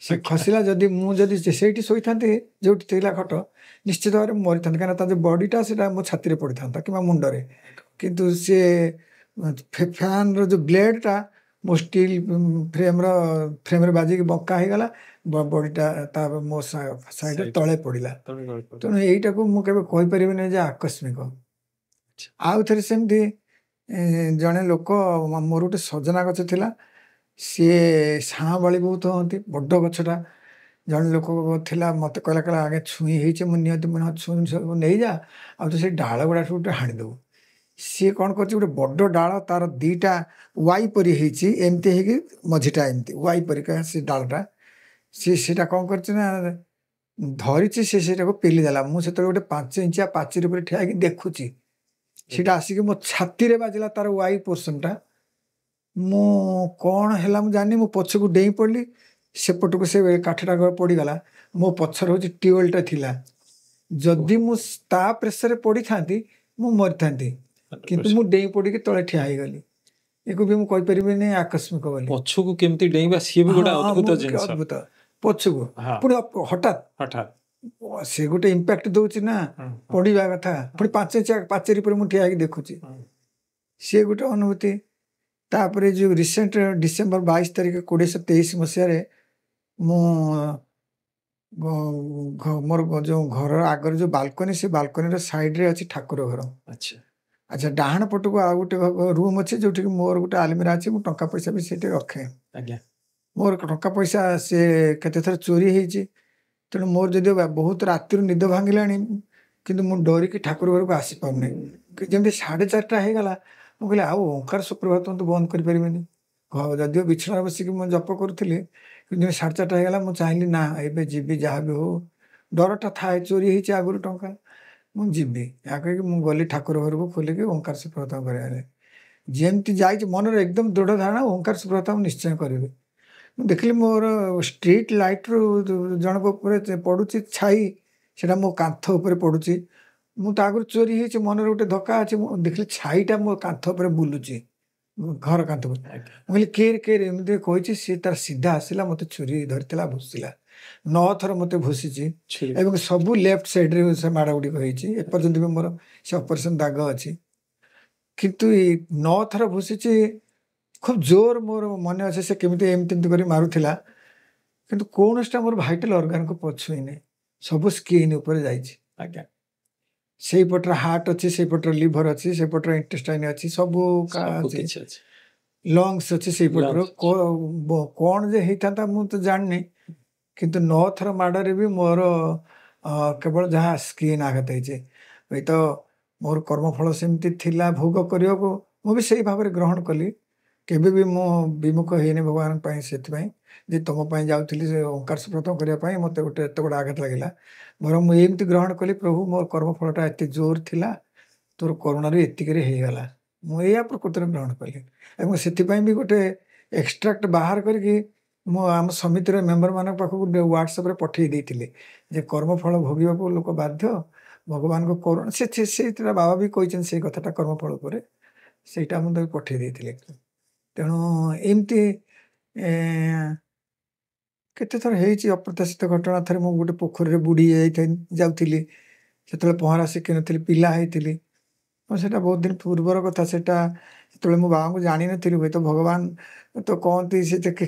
B: ସେ ଖସିଲା। ଯଦି ସେଇଠି ଶୋଇଥାନ୍ତି, ଯେଉଁଠି ଥିଲା ଖଟ, ନିଶ୍ଚିତ ଭାବରେ ମୁଁ ମରିଥାନ୍ତି, କାହିଁକିନା ତା ଯେଉଁ ବଡ଼ିଟା ସେଇଟା ମୋ ଛାତିରେ ପଡ଼ିଥାନ୍ତା କିମ୍ବା ମୁଣ୍ଡରେ। କିନ୍ତୁ ସେ ଫ୍ୟାନ୍ର ଯେଉଁ ବ୍ଲେଡ଼ଟା ମୋ ଷ୍ଟିଲ୍ ଫ୍ରେମ୍ରେ ବାଜିକି ବଙ୍କା ହେଇଗଲା, ବଡ଼ିଟା ତା ମୋ ସାଇଡ଼ରେ ତଳେ ପଡ଼ିଲା। ତେଣୁ ଏଇଟାକୁ ମୁଁ କେବେ କହିପାରିବିନି ଯେ ଆକସ୍ମିକ। ଆଉ ଥରେ ସେମିତି ଜଣେ ଲୋକ, ମୋର ଗୋଟେ ସଜନା ଗଛ ଥିଲା, ସିଏ ସାଁବାଳି ବହୁତ ହୁଅନ୍ତି, ବଡ଼ ଗଛଟା। ଜଣେ ଲୋକ ଥିଲା, ମୋତେ କହିଲା ଆଗେ ଛୁଇଁ ହେଇଛି, ମୁଁ ନିହାତି ଛୁଇଁ ସବୁ ନେଇଯା, ଆଉ ତ ସେଇ ଡାଳ ଗୁଡ଼ାଠୁ ଗୋଟେ ହାଣିଦେବୁ। ସିଏ କ'ଣ କରୁଛି, ଗୋଟେ ବଡ଼ ଡାଳ, ତାର ଦୁଇଟା ୱାଇ ପରି ହେଇଛି, ଏମିତି ହେଇକି ମଝିଟା ଏମିତି ୱାଇ ପରିକା ସେ ଡାଳଟା। ସେଇଟା କ'ଣ କରିଛି ନା ଧରିଛି, ସେଇଟାକୁ ପେଲି ଦେଲା। ମୁଁ ସେତେବେଳେ ଗୋଟେ 5 ଇଞ୍ଚିଆ ପାଚେରୀ ଉପରେ ଠିଆ ହେଇକି ଦେଖୁଛି। ସେଇଟା ଆସିକି ମୋ ଛାତିରେ ବାଜିଲା, ତାର ୱାଇ ପୋର୍ସନଟା। ମୁଁ କ'ଣ ହେଲା ମୁଁ ଜାଣିନି, ମୁଁ ପଛକୁ ଡେଇଁ ପଡ଼ିଲି, ସେପଟକୁ ସେ କାଠଟା ପଡ଼ିଗଲା। ମୋ ପଛରେ ହେଉଛି ଟ୍ୟୁବୱେଲ୍ଟା ଥିଲା। ଯଦି ମୁଁ ତା ପ୍ରେସରରେ ପଡ଼ିଥାନ୍ତି, ମୁଁ ମରିଥାନ୍ତି, କିନ୍ତୁ ମୁଁ ଡେଇଁ ପଡ଼ିକି ତଳେ ଠିଆ ହେଇଗଲି। ଏକୁ ବି ମୁଁ କହିପାରିବିନି ଆକସ୍ମିକ ବୋଲି।
A: ପଛକୁ କେମିତି ଡେଇଁବା, ସିଏ ବି ଗୋଟେ ଅଦ୍ଭୁତ ଜିନିଷ।
B: ଅଦ୍ଭୁତ ପଛକୁ ପୁଣି ହଠାତ୍ ସେ ଗୋଟେ ଇମ୍ପାକ୍ଟ ଦଉଛି ନା, ପଡ଼ିବା କଥା। ପୁଣି 5 ଇଞ୍ଚା ପାଚେରୀ ଉପରେ ମୁଁ ଠିଆ ହେଇକି ଦେଖୁଛି, ସିଏ ଗୋଟେ ଅନୁଭୂତି। ତାପରେ ଯେଉଁ ରିସେଣ୍ଟ ଡିସେମ୍ବର 22 ତାରିଖ 1923 ମସିହାରେ ମୁଁ ମୋର ଯେଉଁ ଘର ଆଗରେ ଯେଉଁ ବାଲକୋନି, ସେ ବାଲକୋନିର ସାଇଡ଼ରେ ଅଛି ଠାକୁର ଘର। ଆଚ୍ଛା, ଡାହାଣ ପଟକୁ ଆଉ ଗୋଟେ ରୁମ୍ ଅଛି, ଯେଉଁଠିକି ମୋର ଗୋଟେ ଆଲମିରା ଅଛି। ମୁଁ ଟଙ୍କା ପଇସା ବି ସେଇଠି ରଖେ। ମୋର ଟଙ୍କା ପଇସା ସେ କେତେଥର ଚୋରି ହେଇଛି। ତେଣୁ ମୋର ଯଦି ବହୁତ ରାତିରୁ ନିଦ ଭାଙ୍ଗିଲାଣି, କିନ୍ତୁ ମୁଁ ଡରିକି ଠାକୁର ଘରକୁ ଆସିପାରୁନି। ଯେମିତି 4:30 ହେଇଗଲା, ମୁଁ କହିଲି ଆଉ ଓଁକାର ସୁପ୍ରଭାତ ମୁଁ ତ ବନ୍ଦ କରିପାରିବିନି। ଯଦିଓ ବିଛଣାରେ ବସିକି ମୁଁ ଜପ କରୁଥିଲି, କିନ୍ତୁ 4:30 ହେଇଗଲା, ମୁଁ ଚାହିଁଲି ନା ଏବେ ଯିବି, ଯାହା ବି ହଉ। ଡରଟା ଥାଏ, ଚୋରି ହେଇଛି ଆଗରୁ ଟଙ୍କା, ମୁଁ ଯିବି। ଏହା କହିକି ମୁଁ ଗଲି ଠାକୁର ଘରକୁ, ଖୋଲିକି ଓଁକାର ସୁପ୍ରଭାତ କରିବାରେ। ଯେମିତି ଯାଇଛି, ମନରେ ଏକଦମ ଦୃଢ଼ ଧାରଣା, ଓଁକାର ସୁପ୍ରଭାତ ମୁଁ ନିଶ୍ଚୟ କରିବି। ମୁଁ ଦେଖିଲି ମୋର ଷ୍ଟ୍ରିଟ୍ ଲାଇଟ୍ରୁ ଜଣଙ୍କ ଉପରେ ପଡ଼ୁଛି ଛାଇ, ସେଇଟା ମୋ କାନ୍ଥ ଉପରେ ପଡ଼ୁଛି। ମୁଁ ତ ଆଗରୁ ଚୋରି ହେଇଛି, ମନରେ ଗୋଟେ ଧକ୍କା ଅଛି। ମୁଁ ଦେଖିଲି ଛାଇଟା ମୋ କାନ୍ଥ ଉପରେ ବୁଲୁଛି, ଘର କାନ୍ଥ ଉପରେ। ମୁଁ କହିଲି କିଏ ଏମିତି କହିଛି। ସିଏ ତାର ସିଧା ଆସିଲା, ମୋତେ ଛୁରୀ ଧରିଥିଲା, ଭୁସିଲା। 9 ଥର ମୋତେ ଭୁସିଛି, ଏବଂ ସବୁ ଲେଫ୍ଟ ସାଇଡ଼୍ରେ ସେ ମାଡ଼ ଗୁଡ଼ିକ ହେଇଛି। ଏପର୍ଯ୍ୟନ୍ତ ବି ମୋର ସେ ଅପରେସନ୍ ଦାଗ ଅଛି। କିନ୍ତୁ 9 ଥର ଭୁସିଛି, ଖୁବ୍ ଜୋର ମୋର ମନେ ଅଛି। ସେ କେମିତି ଏମିତି କରି ମାରୁଥିଲା, କିନ୍ତୁ କୌଣସିଟା ମୋର ଭାଇଟାଲ ଅର୍ଗାନକୁ ପଛୁଇନି, ସବୁ ସ୍କିନ୍ ଉପରେ ଯାଇଛି। ସେଇପଟରେ ହାର୍ଟ ଅଛି, ସେଇପଟରେ ଲିଭର ଅଛି, ସେଇପଟରେ ଇଣ୍ଟେଷ୍ଟାଇନ୍ ଅଛି, ସବୁ ଅଛି, ଲଙ୍ଗସ୍ ଅଛି ସେଇପଟର। କ'ଣ ଯେ ହେଇଥାନ୍ତା ମୁଁ ତ ଜାଣିନି, କିନ୍ତୁ 9 ଥର ମାଡ଼ରେ ବି ମୋର କେବଳ ଯାହା ସ୍କିନ୍ ଆଘାତ ହେଇଛି। ହୁଏତ ମୋର କର୍ମଫଳ ସେମିତି ଥିଲା ଭୋଗ କରିବାକୁ, ମୁଁ ବି ସେଇ ଭାବରେ ଗ୍ରହଣ କଲି। କେବେ ବି ମୁଁ ବିମୁଖ ହେଇନି ଭଗବାନଙ୍କ ପାଇଁ। ସେଥିପାଇଁ ଯେ ତମ ପାଇଁ ଯାଉଥିଲି ସେ ଓଙ୍କାର ଶପଥ କରିବା ପାଇଁ ମୋତେ ଗୋଟେ ଏତେ ବଡ଼ ଆଘାତ ଲାଗିଲା। ବରଂ ମୁଁ ଏମିତି ଗ୍ରହଣ କଲି, ପ୍ରଭୁ ମୋର କର୍ମଫଳଟା ଏତେ ଜୋର ଥିଲା, ତୋର କରୁଣାରୁ ଏତିକିରେ ହେଇଗଲା। ମୁଁ ଏଇଆ ପ୍ରକୃତରେ ଗ୍ରହଣ କଲି ଏବଂ ସେଥିପାଇଁ ବି ଗୋଟେ ଏକ୍ସଟ୍ରାକ୍ଟ ବାହାର କରିକି ମୁଁ ଆମ ସମିତିର ମେମ୍ବରମାନଙ୍କ ପାଖକୁ ହ୍ୱାଟ୍ସଆପ୍ରେ ପଠେଇ ଦେଇଥିଲି ଯେ କର୍ମଫଳ ଭୋଗିବାକୁ ଲୋକ ବାଧ୍ୟ, ଭଗବାନଙ୍କ କରୁଣା ସେଇଟା ବାବା ବି କହିଛନ୍ତି ସେଇ କଥାଟା କର୍ମଫଳ ଉପରେ, ସେଇଟା ମୁଁ ତାକୁ ପଠେଇ ଦେଇଥିଲି। ତେଣୁ ଏମିତି କେତେଥର ହେଇଛି ଅପ୍ରତ୍ୟାଶିତ ଘଟଣା। ଥରେ ମୁଁ ଗୋଟେ ପୋଖରୀରେ ବୁଡ଼ି ଯାଉଥିଲି, ସେତେବେଳେ ପହଁରା ଶିଖିନଥିଲି, ପିଲା ହେଇଥିଲି। ସେଟା ବହୁତ ଦିନ ପୂର୍ବର କଥା। ସେଟା ଯେତେବେଳେ ମୁଁ ବାବାଙ୍କୁ ଜାଣିନଥିଲି, ହୁଏତ ଭଗବାନ ତ କହନ୍ତି ସେ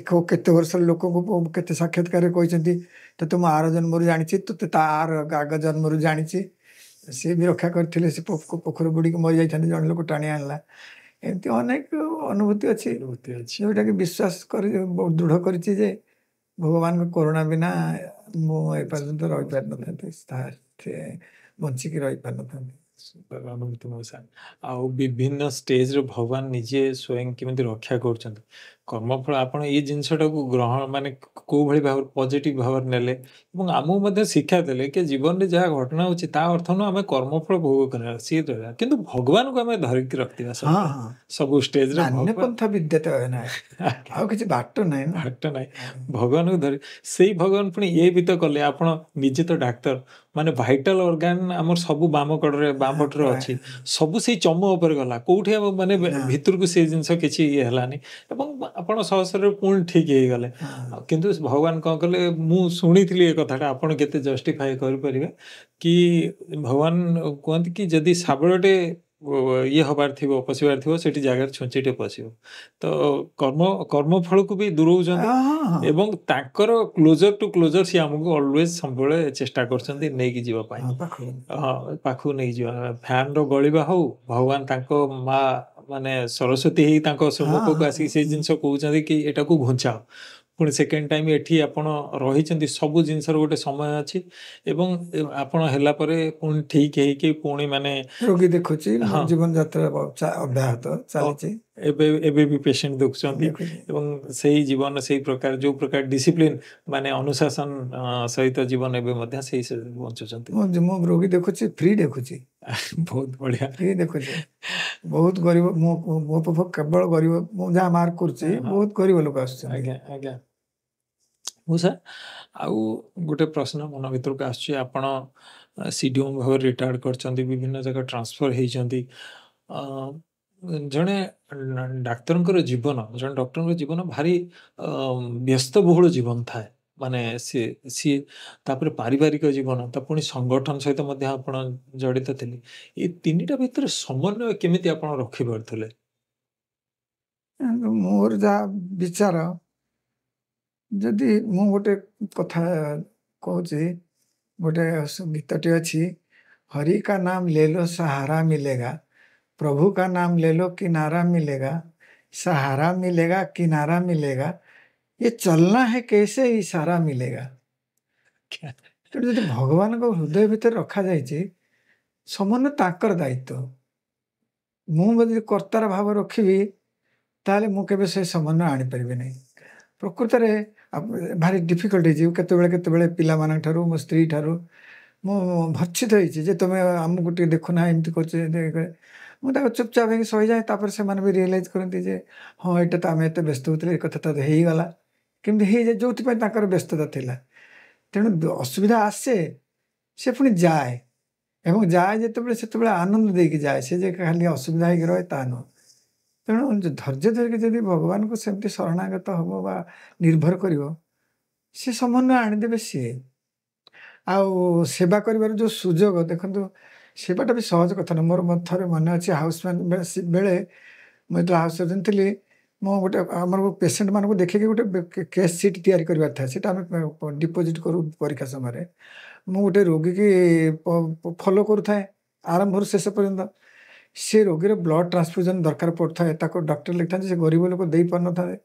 B: କେତେ ବର୍ଷର ଲୋକଙ୍କୁ କେତେ ସାକ୍ଷାତକାରରେ କହିଛନ୍ତି ତତେ ମୁଁ ଆର ଜନ୍ମରୁ ଜାଣିଛି, ତତେ ତାର ଆଗ ଜନ୍ମରୁ ଜାଣିଛି। ସିଏ ବି ରକ୍ଷା କରିଥିଲେ। ସେ ପୋଖରୀ ବୁଡ଼ିକି ମରିଯାଇଥାନ୍ତି, ଜଣେ ଲୋକ ଟାଣି ଆଣିଲା। ଏମିତି ଅନେକ ଅନୁଭୂତି ଅଛି ଯୋଉଟାକି ବିଶ୍ୱାସ କରି ଦୃଢ଼ କରିଛି ଯେ ଭଗବାନଙ୍କ କରୁଣା ବିନା ମୁଁ ଏପର୍ଯ୍ୟନ୍ତ ରହିପାରିନଥାନ୍ତି, ବଞ୍ଚିକି ରହିପାରିନଥାନ୍ତି।
A: ଅନୁଭୂତି ମଉସା। ଆଉ ବିଭିନ୍ନ ଷ୍ଟେଜରେ ଭଗବାନ ନିଜେ ସ୍ୱୟଂ କେମିତି ରକ୍ଷା କରୁଛନ୍ତି। କର୍ମଫଳ ଆପଣ ଏଇ ଜିନିଷଟାକୁ ଗ୍ରହଣ ମାନେ କୋଉ ଭଳି ଭାବରେ ପଜିଟିଭ ଭାବରେ ନେଲେ ଏବଂ ଆମକୁ ମଧ୍ୟ ଶିକ୍ଷା ଦେଲେ କି ଜୀବନରେ ଯାହା ଘଟଣା ହେଉଛି ତା ଅର୍ଥ ନୁହଁ ଆମେ କର୍ମଫଳ ଭୋଗ କରିବା, ସିଏ ରହିବା, କିନ୍ତୁ ଭଗବାନଙ୍କୁ ଆମେ ଧରିକି ରଖିଥିବା
B: ହଁ ହଁ
A: ସବୁ ଷ୍ଟେଜରେ।
B: ନାନ୍ୟ ପନ୍ଥା ବିଦ୍ୟତେ ନାହିଁ, ଆଉ କିଛି ବାଟ ନାହିଁ ନା।
A: ବାଟ ନାହିଁ, ଭଗବାନଙ୍କୁ ଧରି ସେଇ ଭଗବାନ ପୁଣି ଇଏ ବି ତ କଲେ। ଆପଣ ନିଜେ ତ ଡାକ୍ତର, ମାନେ ଭାଇଟାଲ ଅର୍ଗାନ ଆମର ସବୁ ବାମ କଡ଼ରେ ବାମ ପଟରେ ଅଛି, ସବୁ ସେଇ ଚମ ଉପରେ ଗଲା, କୋଉଠି ଆଉ ମାନେ ଭିତରକୁ ସେଇ ଜିନିଷ କିଛି ଇଏ ହେଲାନି ଏବଂ ଆପଣ ସହସରେ ପୁଣି ଠିକ ହେଇଗଲେ। କିନ୍ତୁ ଭଗବାନ କ'ଣ କଲେ, ମୁଁ ଶୁଣିଥିଲି ଏ କଥାଟା, ଆପଣ କେତେ ଜଷ୍ଟିଫାଏ କରିପାରିବେ କି ଭଗବାନ କୁହନ୍ତି କି ଯଦି ଶାବଳଟେ ଇଏ ହବାର ଥିବ, ପଶିବାର ଥିବ, ସେଠି ଜାଗାରେ ଛୁଞ୍ଚିଟେ ପଶିବ। ତ କର୍ମଫଳକୁ ବି ଦୂରଉଛନ୍ତି ଏବଂ ତାଙ୍କର କ୍ଲୋଜର ଟୁ କ୍ଲୋଜର ସିଏ ଆମକୁ ଅଲୱେଜ ସବୁବେଳେ ଚେଷ୍ଟା କରୁଛନ୍ତି ନେଇକି ଯିବା ପାଇଁ। ପାଖକୁ ନେଇଯିବା। ଫ୍ୟାନର ଗଳିବା ହଉ, ଭଗବାନ ତାଙ୍କ ମା ମାନେ ସରସ୍ୱତୀ ହେଇ ତାଙ୍କ ସମ୍ମୁଖକୁ ଆସିକି ସେଇ ଜିନିଷ କହୁଛନ୍ତି କି ଏଟାକୁ ଘୁଞ୍ଚାଅ। ପୁଣି ସେକେଣ୍ଡ ଟାଇମ୍ ଏଠି ଆପଣ ରହିଛନ୍ତି, ସବୁ ଜିନିଷର ଗୋଟେ ସମୟ ଅଛି ଏବଂ ଆପଣ ହେଲା ପରେ ପୁଣି ଠିକ ହେଇକି ପୁଣି ମାନେ
B: ରୋଗୀ ଦେଖୁଛି, ଜୀବନଯାତ୍ରା ଅବ୍ୟାହତ ଚାଲିଛି,
A: ଏବେ ବି ପେସେଣ୍ଟ ଦେଖୁଛନ୍ତି ଏବଂ ସେଇ ଜୀବନ ସେଇ ପ୍ରକାର ଯୋଉ ପ୍ରକାର ଡିସିପ୍ଲିନ ମାନେ ଅନୁଶାସନ ସହିତ ଜୀବନ ଏବେ ମଧ୍ୟ ସେଇ ବଞ୍ଚୁଛନ୍ତି।
B: ମୁଁ ରୋଗୀ ଦେଖୁଛି, ଫ୍ରି ଦେଖୁଛି,
A: ବହୁତ ବଢିଆ,
B: ଫ୍ରି ଦେଖୁଛି। ବହୁତ ଗରିବ, ମୋ ପାଖକୁ କେବଳ ଗରିବ, ମୁଁ ଯାହା ମାର୍କ କରୁଛି ବହୁତ ଗରିବ ଲୋକ ଆସୁଛନ୍ତି।
A: ଆଜ୍ଞା ଆଜ୍ଞା। ମୁଁ ସାର୍ ଆଉ ଗୋଟେ ପ୍ରଶ୍ନ ମନ ଭିତରକୁ ଆସୁଛି, ଆପଣ CDO ଭାବରେ ରିଟାୟାର୍ଡ କରିଛନ୍ତି, ବିଭିନ୍ନ ଜାଗା ଟ୍ରାନ୍ସଫର ହେଇଛନ୍ତି। ଜଣେ ଡାକ୍ତରଙ୍କର ଜୀବନ, ଜଣେ ଡକ୍ଟରଙ୍କ ଜୀବନ ଭାରି ବ୍ୟସ୍ତବହୁଳ ଜୀବନ ଥାଏ। ମାନେ ସିଏ ତାପରେ ପାରିବାରିକ ଜୀବନ, ତା ପୁଣି ସଂଗଠନ ସହିତ ମଧ୍ୟ ଆପଣ ଜଡ଼ିତ ଥିଲେ। ଏଇ ତିନିଟା ଭିତରେ ସମନ୍ୱୟ କେମିତି ଆପଣ ରଖିପାରୁଥିଲେ?
B: ମୋର ଯାହା ବିଚାର, ଯଦି ମୁଁ ଗୋଟେ କଥା କହୁଛି, ଗୋଟେ ଗୀତଟି ଅଛି, हरि का नाम ले लो सहारा मिलेगा, प्रभु का नाम ले लो किनारा मिलेगा, सहारा मिलेगा किनारा मिलेगा, ये चलना है कैसे इशारा मिलेगा। ତେଣୁ ଯଦି ଭଗବାନଙ୍କ ହୃଦୟ ଭିତରେ ରଖାଯାଇଛି, ସମନ୍ୱୟ ତାଙ୍କର ଦାୟିତ୍ୱ। ମୁଁ ଯଦି କର୍ତ୍ତାର ଭାବ ରଖିବି ତାହେଲେ ମୁଁ କେବେ ସେ ସମନ୍ୱୟ ଆଣିପାରିବି ନାହିଁ। ପ୍ରକୃତରେ ଭାରି ଡିଫିକଲ୍ଟ ହେଇଯିବ। କେତେବେଳେ ପିଲାମାନଙ୍କ ଠାରୁ, ମୋ ସ୍ତ୍ରୀ ଠାରୁ ମୁଁ ଭର୍ଚ୍ଚିତ ହେଇଛି ଯେ ତମେ ଆମକୁ ଟିକେ ଦେଖୁନା, ଏମିତି କରୁଛେ। ମୁଁ ତାକୁ ଚୁପଚାପ ହେଇକି ସହିଯାଏ। ତାପରେ ସେମାନେ ବି ରିଏଲାଇଜ୍ କରନ୍ତି ଯେ ହଁ ଏଇଟା ତ ଆମେ ଏତେ ବ୍ୟସ୍ତ ହେଉଥିଲେ, ଏ କଥା ତ ହେଇଗଲା, କେମିତି ହେଇଯାଏ, ଯୋଉଥିପାଇଁ ତାଙ୍କର ବ୍ୟସ୍ତତା ଥିଲା। ତେଣୁ ଅସୁବିଧା ଆସେ, ସେ ପୁଣି ଯାଏ ଏବଂ ଯାଏ ଯେତେବେଳେ ସେତେବେଳେ ଆନନ୍ଦ ଦେଇକି ଯାଏ, ସେ ଯେ ଖାଲି ଅସୁବିଧା ହେଇକି ରହେ ତା ନୁହଁ। ତେଣୁ ଧୈର୍ଯ୍ୟ ଧରିକି ଯଦି ଭଗବାନଙ୍କୁ ସେମିତି ଶରଣାଗତ ହେବ ବା ନିର୍ଭର କରିବ, ସେ ସମନ୍ୱୟ ଆଣିଦେବେ ସିଏ। ଆଉ ସେବା କରିବାର ଯେଉଁ ସୁଯୋଗ, ଦେଖନ୍ତୁ ସେବାଟା ବି ସହଜ କଥା ନୁହଁ। ମୋର ଥରେ ମନେ ଅଛି, ହାଉସମ୍ୟାନ୍ ବେଳେ ମୁଁ ଯେତେବେଳେ ହାଉସ୍ ସର୍ଜନ୍ ଥିଲି, ମୁଁ ଗୋଟେ ଆମର ପେସେଣ୍ଟମାନଙ୍କୁ ଦେଖିକି ଗୋଟେ କେସ୍ ସିଟ୍ ତିଆରି କରିବାର ଥାଏ। ସେଇଟା ଆମେ ଡିପୋଜିଟ୍ କରୁ ପରୀକ୍ଷା ସମୟରେ। ମୁଁ ଗୋଟେ ରୋଗୀକି ଫଲୋ କରୁଥାଏ ଆରମ୍ଭରୁ ଶେଷ ପର୍ଯ୍ୟନ୍ତ। ସେ ରୋଗୀର ବ୍ଲଡ଼ ଟ୍ରାନ୍ସଫ୍ୟୁଜନ୍ ଦରକାର ପଡ଼ୁଥାଏ, ତାକୁ ଡକ୍ଟର ଲେଖିଥାନ୍ତି, ସେ ଗରିବ ଲୋକ ଦେଇପାରୁନଥାଏ।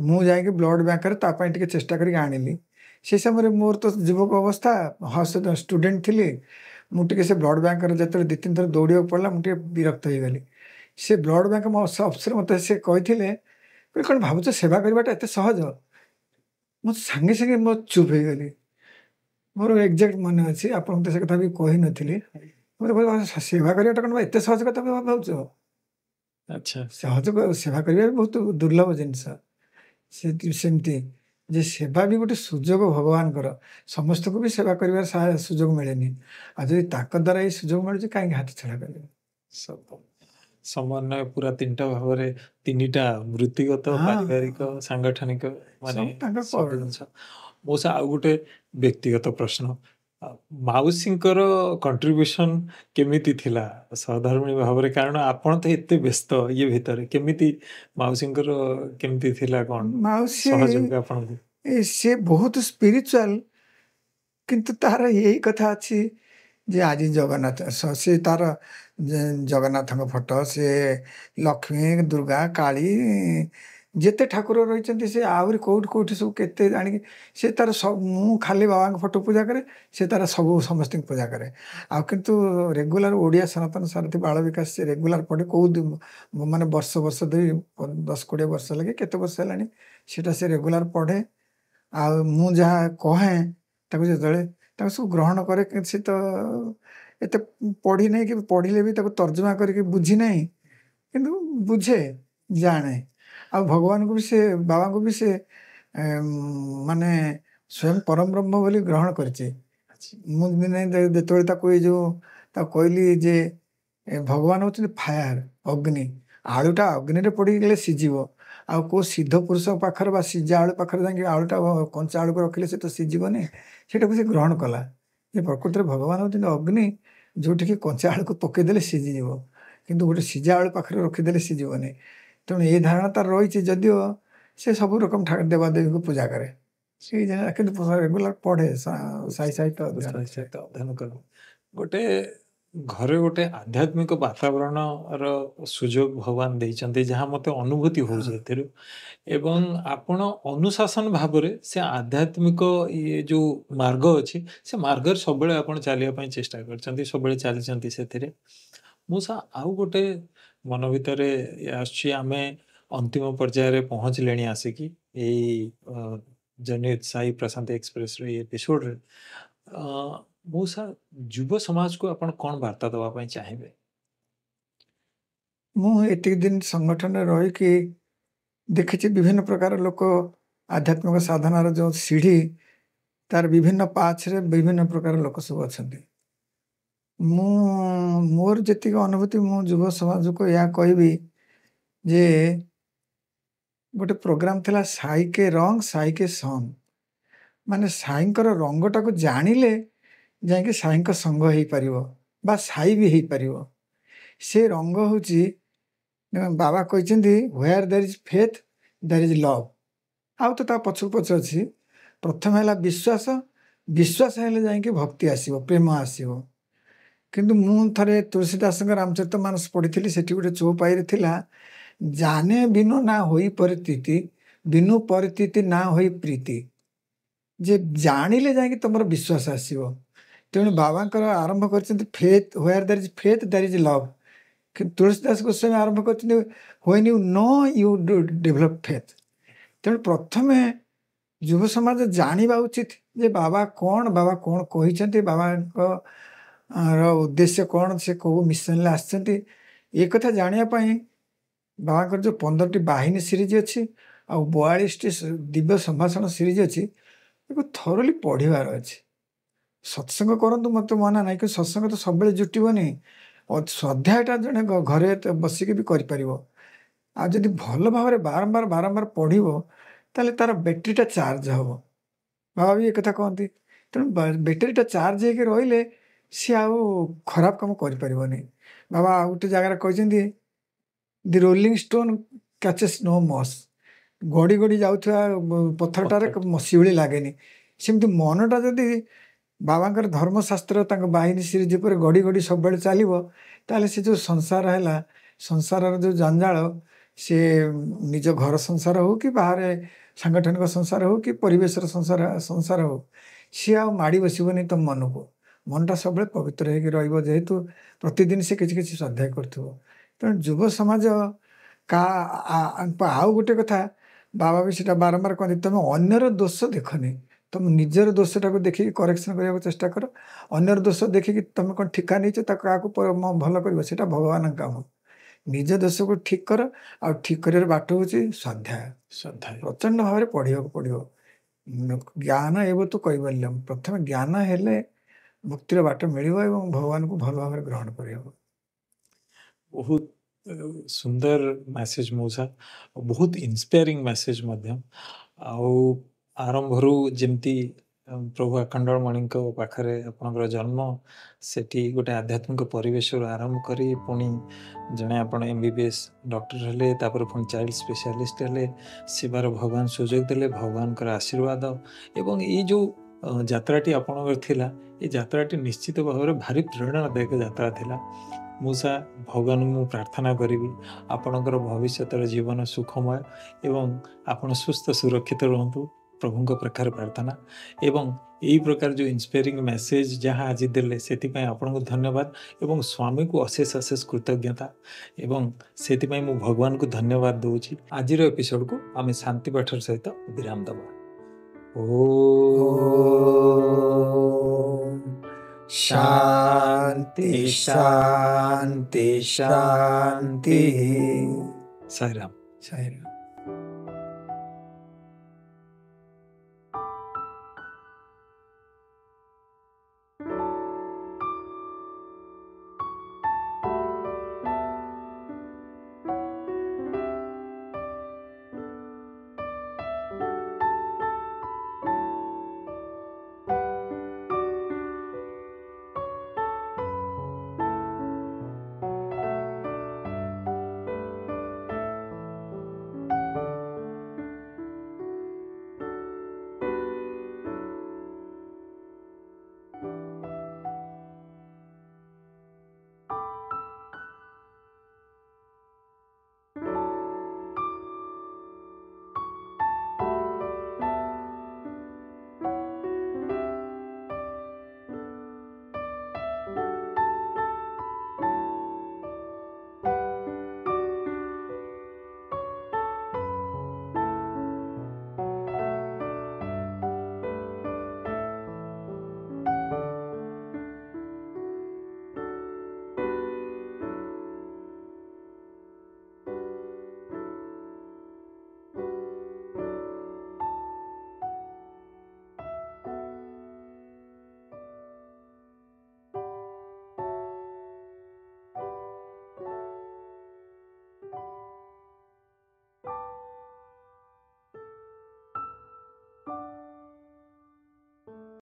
B: ମୁଁ ଯାଇକି ବ୍ଲଡ଼ ବ୍ୟାଙ୍କରେ ତା ପାଇଁ ଟିକେ ଚେଷ୍ଟା କରିକି ଆଣିଲି। ସେ ସମୟରେ ମୋର ତ ଯୁବକ ଅବସ୍ଥା, ଷ୍ଟୁଡେଣ୍ଟ ଥିଲି। ମୁଁ ଟିକେ ସେ ବ୍ଲଡ଼ ବ୍ୟାଙ୍କରେ ଯେତେବେଳେ 2-3 ଥର ଦୌଡ଼ିବାକୁ ପଡ଼ିଲା, ମୁଁ ଟିକେ ବିରକ୍ତ ହେଇଗଲି। ସେ ବ୍ଲଡ଼ ବ୍ୟାଙ୍କ ଅଫିସର ମୋତେ ସେ କହିଥିଲେ କ'ଣ ଭାବୁଛ ସେବା କରିବାଟା ଏତେ ସହଜ? ମୁଁ ସାଙ୍ଗେ ସାଙ୍ଗେ ମୋ ଚୁପ୍ ହେଇଗଲି। ମୋର ଏକ୍ଜାକ୍ଟ ମନେ ଅଛି, ଆପଣଙ୍କୁ ତ ସେ କଥା ବି କହିନଥିଲି। ସେବା କରିବାଟା କ'ଣ ଏତେ ସହଜ କଥା ଭାବୁଛ?
A: ଆଚ୍ଛା
B: ସହଜ ସେବା କରିବା ବି ବହୁତ ଦୁର୍ଲଭ ଜିନିଷ। ସେମିତି ଯେ ସେବା ବି ଗୋଟେ ସୁଯୋଗ ଭଗବାନଙ୍କର, ସମସ୍ତଙ୍କୁ ବି ସେବା କରିବାର ସୁଯୋଗ ମିଳେନି। ଆଉ ଯଦି ତାଙ୍କ ଦ୍ୱାରା ଏଇ ସୁଯୋଗ ମିଳୁଛି କାହିଁକି ହାତ ଛଡ଼ା କରିବେ?
A: ସମନ୍ୱୟ ପୁରା ତିନିଟା ଭାବରେ, ତିନିଟା ବୃତ୍ତିଗତ, ପାରିବାରିକ, ସାଂଗଠନିକ, ମାନେ ସବୁ ଜିନିଷ। ମଉସା ଆଉ ଗୋଟେ ବ୍ୟକ୍ତିଗତ ପ୍ରଶ୍ନ, ମାଉସୀଙ୍କର କଣ୍ଟ୍ରିବ୍ୟୁସନ କେମିତି ଥିଲା ସହଧର୍ମିଣୀ ଭାବରେ? କାରଣ ଆପଣ ତ ଏତେ ବ୍ୟସ୍ତ ଇଏ ଭିତରେ, କେମିତି ମାଉସୀଙ୍କର କେମିତି ଥିଲା କ'ଣ ସହଯୋଗ ଆପଣଙ୍କୁ?
B: ସେ ବହୁତ ସ୍ପିରିଚୁଆଲ, କିନ୍ତୁ ତାର ଏଇ କଥା ଅଛି ଯେ ଆଜି ଜଗନ୍ନାଥ ସେ ତାର ଜଗନ୍ନାଥଙ୍କ ଫଟୋ, ସେ ଲକ୍ଷ୍ମୀ, ଦୁର୍ଗା, କାଳୀ, ଯେତେ ଠାକୁର ରହିଛନ୍ତି ସେ ଆହୁରି କେଉଁଠି ସବୁ କେତେ ଆଣିକି ସେ ତାର ମୁଁ ଖାଲି ବାବାଙ୍କ ଫଟୋ ପୂଜା କରେ, ସେ ତାର ସବୁ ସମସ୍ତଙ୍କୁ ପୂଜା କରେ। ଆଉ କିନ୍ତୁ ରେଗୁଲାର ଓଡ଼ିଆ ସନାତନ ସାରଥୀ ବାଳ ବିକାଶ ସେ ରେଗୁଲାର ପଢ଼େ, ମାନେ ବର୍ଷ ଧରି 10-20 ବର୍ଷ ଲାଗେ, କେତେ ବର୍ଷ ହେଲାଣି ସେଟା ସେ ରେଗୁଲାର ପଢ଼େ। ଆଉ ମୁଁ ଯାହା କହେ ତାକୁ ଯେତେବେଳେ ତାକୁ ସବୁ ଗ୍ରହଣ କରେ, ସେ ତ ଏତେ ପଢ଼ି ନାହିଁ କି ପଢ଼ିଲେ ବି ତାକୁ ତର୍ଜମା କରିକି ବୁଝି ନାହିଁ, କିନ୍ତୁ ବୁଝେ, ଜାଣେ। ଆଉ ଭଗବାନଙ୍କୁ ବି ସେ ବାବାଙ୍କୁ ବି ସେ ମାନେ ସ୍ୱୟଂ ପରମ ବ୍ରହ୍ମ ବୋଲି ଗ୍ରହଣ କରିଛି। ମୁଁ ଦିନେ ଯେତେବେଳେ ତାକୁ ତାକୁ କହିଲି ଯେ ଭଗବାନ ହେଉଛନ୍ତି ଫାୟାର, ଅଗ୍ନି, ଆଳୁଟା ଅଗ୍ନିରେ ପଡ଼ିଗଲେ ସିଝିବ। ଆଉ କେଉଁ ସିଦ୍ଧ ପୁରୁଷ ପାଖରେ ବା ସିଝା ଆଳୁ ପାଖରେ ଯାଇକି ଆଳୁଟା କଞ୍ଚା ଆଳୁକୁ ରଖିଲେ ସେ ତ ସିଝିବନି। ସେଇଟାକୁ ସେ ଗ୍ରହଣ କଲା ଯେ ପ୍ରକୃତରେ ଭଗବାନ ହେଉଛନ୍ତି ଅଗ୍ନି, ଯେଉଁଠିକି କଞ୍ଚା ଆଳୁକୁ ପକେଇଦେଲେ ସିଝିଯିବ, କିନ୍ତୁ ଗୋଟେ ସିଝା ଆଳୁ ପାଖରେ ରଖିଦେଲେ ସିଝିବନି। ତେଣୁ ଏ ଧାରଣା ତାର ରହିଛି, ଯଦିଓ ସେ ସବୁ ରକମ ଦେବାଦେବୀଙ୍କୁ ପୂଜା କରେ, ସେଇ କିନ୍ତୁ ରେଗୁଲାର ପଢ଼େ, ସାହି ସହିତ
A: ଅଧ୍ୟୟନ କର। ଗୋଟେ ଘରେ ଗୋଟେ ଆଧ୍ୟାତ୍ମିକ ବାତାବରଣର ସୁଯୋଗ ଭଗବାନ ଦେଇଛନ୍ତି, ଯାହା ମୋତେ ଅନୁଭୂତି ହେଉଛି ଏଥିରୁ। ଏବଂ ଆପଣ ଅନୁଶାସନ ଭାବରେ ସେ ଆଧ୍ୟାତ୍ମିକ ଇଏ ଯେଉଁ ମାର୍ଗ ଅଛି, ସେ ମାର୍ଗରେ ସବୁବେଳେ ଆପଣ ଚାଲିବା ପାଇଁ ଚେଷ୍ଟା କରିଛନ୍ତି, ସବୁବେଳେ ଚାଲିଛନ୍ତି ସେଥିରେ। ମୁଁ ଆଉ ଗୋଟେ ମନ ଭିତରେ ଆସୁଛି, ଆମେ ଅନ୍ତିମ ପର୍ଯ୍ୟାୟରେ ପହଞ୍ଚିଲେଣି ଆସିକି ଏଇ ଜନିତ ସାଇ ପ୍ରଶାନ୍ତି ଏକ୍ସପ୍ରେସର ଏଇ ଏପିସୋଡ଼ରେ। ମଉସା, ଯୁବ ସମାଜକୁ ଆପଣ କ'ଣ ବାର୍ତ୍ତା ଦେବା ପାଇଁ ଚାହିଁବେ?
B: ମୁଁ ଏତିକି ଦିନ ସଂଗଠନରେ ରହିକି ଦେଖିଛି ବିଭିନ୍ନ ପ୍ରକାର ଲୋକ, ଆଧ୍ୟାତ୍ମିକ ସାଧନାର ଯେଉଁ ସିଢ଼ି, ତାର ବିଭିନ୍ନ ପାହାଚରେ ବିଭିନ୍ନ ପ୍ରକାର ଲୋକ ସବୁ ଅଛନ୍ତି। ମୋର ଯେତିକି ଅନୁଭୂତି, ମୁଁ ଯୁବ ସମାଜକୁ ଏହା କହିବି ଯେ ଗୋଟେ ପ୍ରୋଗ୍ରାମ ଥିଲା ସାଇକେ ରଙ୍ଗ ସାଇକେ ସଙ୍ଗ, ମାନେ ସାଇଙ୍କର ରଙ୍ଗଟାକୁ ଜାଣିଲେ ଯାଇକି ସାଇଙ୍କ ସଙ୍ଗ ହେଇପାରିବ ବା ସାଇ ବି ହେଇପାରିବ। ସେ ରଙ୍ଗ ହେଉଛି, ବାବା କହିଛନ୍ତି where there is faith there is love. ଆଉ ତ ତା ପଛକୁ ଅଛି, ପ୍ରଥମେ ହେଲା ବିଶ୍ୱାସ, ବିଶ୍ୱାସ ହେଲେ ଯାଇକି ଭକ୍ତି ଆସିବ, ପ୍ରେମ ଆସିବ। କିନ୍ତୁ ମୁଁ ଥରେ ତୁଳସୀଦାସଙ୍କ ରାମଚରିତମାନସ ପଢ଼ିଥିଲି, ସେଠି ଗୋଟେ ଚଉପାଇରେ ଥିଲା, ଜାନେ ବିନୁ ନା ହୋଇ ପରିସ୍ଥିତି, ବିନୁ ପରିସ୍ଥିତି ନା ହୋଇ ପ୍ରୀତି। ଯେ ଜାଣିଲେ ଯାଇକି ତମର ବିଶ୍ୱାସ ଆସିବ। ତେଣୁ ବାବାଙ୍କର ଆରମ୍ଭ କରିଛନ୍ତି faith, where there is faith there is love. କିନ୍ତୁ ତୁଳସୀଦାସ ଗୋସ୍ୱାମୀ ଆରମ୍ଭ କରିଛନ୍ତି when you know you develop faith. ତେଣୁ ପ୍ରଥମେ ଯୁବ ସମାଜ ଜାଣିବା ଉଚିତ ଯେ ବାବା କ'ଣ କହିଛନ୍ତି, ବାବାଙ୍କ ଉଦ୍ଦେଶ୍ୟ କ'ଣ, ସେ କେଉଁ ମିଶନରେ ଆସିଛନ୍ତି। ଏ କଥା ଜାଣିବା ପାଇଁ ବାବାଙ୍କର ଯେଉଁ 15ଟି ବାହିନୀ ସିରିଜ ଅଛି ଆଉ 42ଟି ଦିବ୍ୟ ସମ୍ଭାଷଣ ସିରିଜ ଅଛି, ତାକୁ ଥରୋଲି ପଢ଼ିବାର ଅଛି। ସତ୍ସଙ୍ଗ କରନ୍ତୁ, ମୋତେ ମନା ନାହିଁ, କିନ୍ତୁ ସତ୍ସଙ୍ଗ ତ ସବୁବେଳେ ଜୁଟିବନି। ସ୍ୱାଧ୍ୟାୟଟା ଜଣେ ଘରେ ବସିକି ବି କରିପାରିବ। ଆଉ ଯଦି ଭଲ ଭାବରେ ବାରମ୍ବାର ପଢ଼ିବ, ତାହେଲେ ତାର ବ୍ୟାଟେରୀଟା ଚାର୍ଜ ହେବ। ବାବା ବି ଏ କଥା କହନ୍ତି। ତେଣୁ ବ୍ୟାଟେରୀଟା ଚାର୍ଜ ହେଇକି ରହିଲେ ସିଏ ଆଉ ଖରାପ କାମ କରିପାରିବନି। ବାବା ଆଉ ଗୋଟେ ଜାଗାରେ କହିଛନ୍ତି, ଦି ରୋଲିଂ ଷ୍ଟୋନ୍ କ୍ୟାଚେସ୍ ନୋ ମସ୍। ଗଡ଼ି ଯାଉଥିବା ପଥରଟାରେ ଶିଉଳି ଲାଗେନି। ସେମିତି ମନଟା ଯଦି ବାବାଙ୍କର ଧର୍ମଶାସ୍ତ୍ର, ତାଙ୍କ ବାହିନୀ ସିରିଜ ଉପରେ ଗଡ଼ି ସବୁବେଳେ ଚାଲିବ, ତାହେଲେ ସେ ଯେଉଁ ସଂସାର ହେଲା, ସଂସାରର ଯେଉଁ ଜଞ୍ଜାଳ, ସେ ନିଜ ଘର ସଂସାର ହେଉ କି ବାହାରେ ସାଂଗଠନିକ ସଂସାର ହେଉ କି ପରିବେଶର ସଂସାର ହେଉ, ସିଏ ଆଉ ମାଡ଼ି ବସିବନି ତମ ମନକୁ। ମନଟା ସବୁବେଳେ ପବିତ୍ର ହେଇକି ରହିବ, ଯେହେତୁ ପ୍ରତିଦିନ ସେ କିଛି ସ୍ୱାଧ୍ୟାୟ କରୁଥିବ। ତେଣୁ ଯୁବ ସମାଜ ଆଉ ଗୋଟେ କଥା ବାବା ବି ସେଟା ବାରମ୍ବାର କହନ୍ତି, ତମେ ଅନ୍ୟର ଦୋଷ ଦେଖନି, ତମେ ନିଜର ଦୋଷଟାକୁ ଦେଖିକି କରେକ୍ସନ କରିବାକୁ ଚେଷ୍ଟା କର। ଅନ୍ୟର ଦୋଷ ଦେଖିକି ତମେ କ'ଣ ଠିକା ନେଇଛ ତାକୁ କାହାକୁ ଭଲ କରିବ, ସେଟା ଭଗବାନଙ୍କ କାମ। ନିଜ ଦୋଷକୁ ଠିକ କର, ଆଉ ଠିକ କରିବାର ବାଟ ହେଉଛି ସ୍ୱାଧ୍ୟାୟ। ପ୍ରଚଣ୍ଡ ଭାବରେ ପଢ଼ିବାକୁ ପଡ଼ିବ। ଜ୍ଞାନ ଏବ ତୁ କୈବଲ୍ୟମ୍, ପ୍ରଥମେ ଜ୍ଞାନ ହେଲେ ମୁକ୍ତିର ବାଟ ମିଳିବ ଏବଂ ଭଗବାନଙ୍କୁ ଭଲ ଭାବରେ ଗ୍ରହଣ କରିହେବ।
A: ବହୁତ ସୁନ୍ଦର ମେସେଜ ମଉସା, ବହୁତ ଇନ୍ସପାୟାରିଂ ମେସେଜ ମଧ୍ୟ। ଆଉ ଆରମ୍ଭରୁ ଯେମିତି ପ୍ରଭୁ ଆଖଣ୍ଡଳମଣିଙ୍କ ପାଖରେ ଆପଣଙ୍କର ଜନ୍ମ, ସେଠି ଗୋଟେ ଆଧ୍ୟାତ୍ମିକ ପରିବେଶରୁ ଆରମ୍ଭ କରି ପୁଣି ଜଣେ ଆପଣ MBBS ଡକ୍ଟର ହେଲେ, ତାପରେ ପୁଣି ଚାଇଲ୍ଡ ସ୍ପେଶାଲିଷ୍ଟ ହେଲେ, ସେବାର ଭଗବାନ ସୁଯୋଗ ଦେଲେ, ଭଗବାନଙ୍କର ଆଶୀର୍ବାଦ ଏବଂ ଏଇ ଯେଉଁ ଯାତ୍ରାଟି ଆପଣଙ୍କର ଥିଲା, ଏ ଯାତ୍ରାଟି ନିଶ୍ଚିତ ଭାବରେ ଭାରି ପ୍ରେରଣାଦାୟକ ଯାତ୍ରା ଥିଲା। ମଉସା, ଭଗବାନଙ୍କୁ ମୁଁ ପ୍ରାର୍ଥନା କରିବି ଆପଣଙ୍କର ଭବିଷ୍ୟତର ଜୀବନ ସୁଖମୟ ଏବଂ ଆପଣ ସୁସ୍ଥ ସୁରକ୍ଷିତ ରୁହନ୍ତୁ, ପ୍ରଭୁଙ୍କ ପାଖରେ ପ୍ରାର୍ଥନା। ଏବଂ এই ପ୍ରକାର ଯେଉଁ ଇନ୍ସପାୟାରିଂ ମେସେଜ ଯାହା ଆଜି ଦେଲେ ସେଥିପାଇଁ ଆପଣଙ୍କୁ ଧନ୍ୟବାଦ ଏବଂ ସ୍ୱାମୀକୁ ଅଶେଷ ଅଶେଷ କୃତଜ୍ଞତା, ଏବଂ ସେଥିପାଇଁ ମୁଁ ଭଗବାନଙ୍କୁ ଧନ୍ୟବାଦ ଦେଉଛି। ଆଜିର ଏପିସୋଡ଼କୁ ଆମେ ଶାନ୍ତି ପାଠର ସହିତ ବିରାମ ଦେବା।
B: शांति शांति शांति।
A: ସାଇରାମ।
B: साईराम।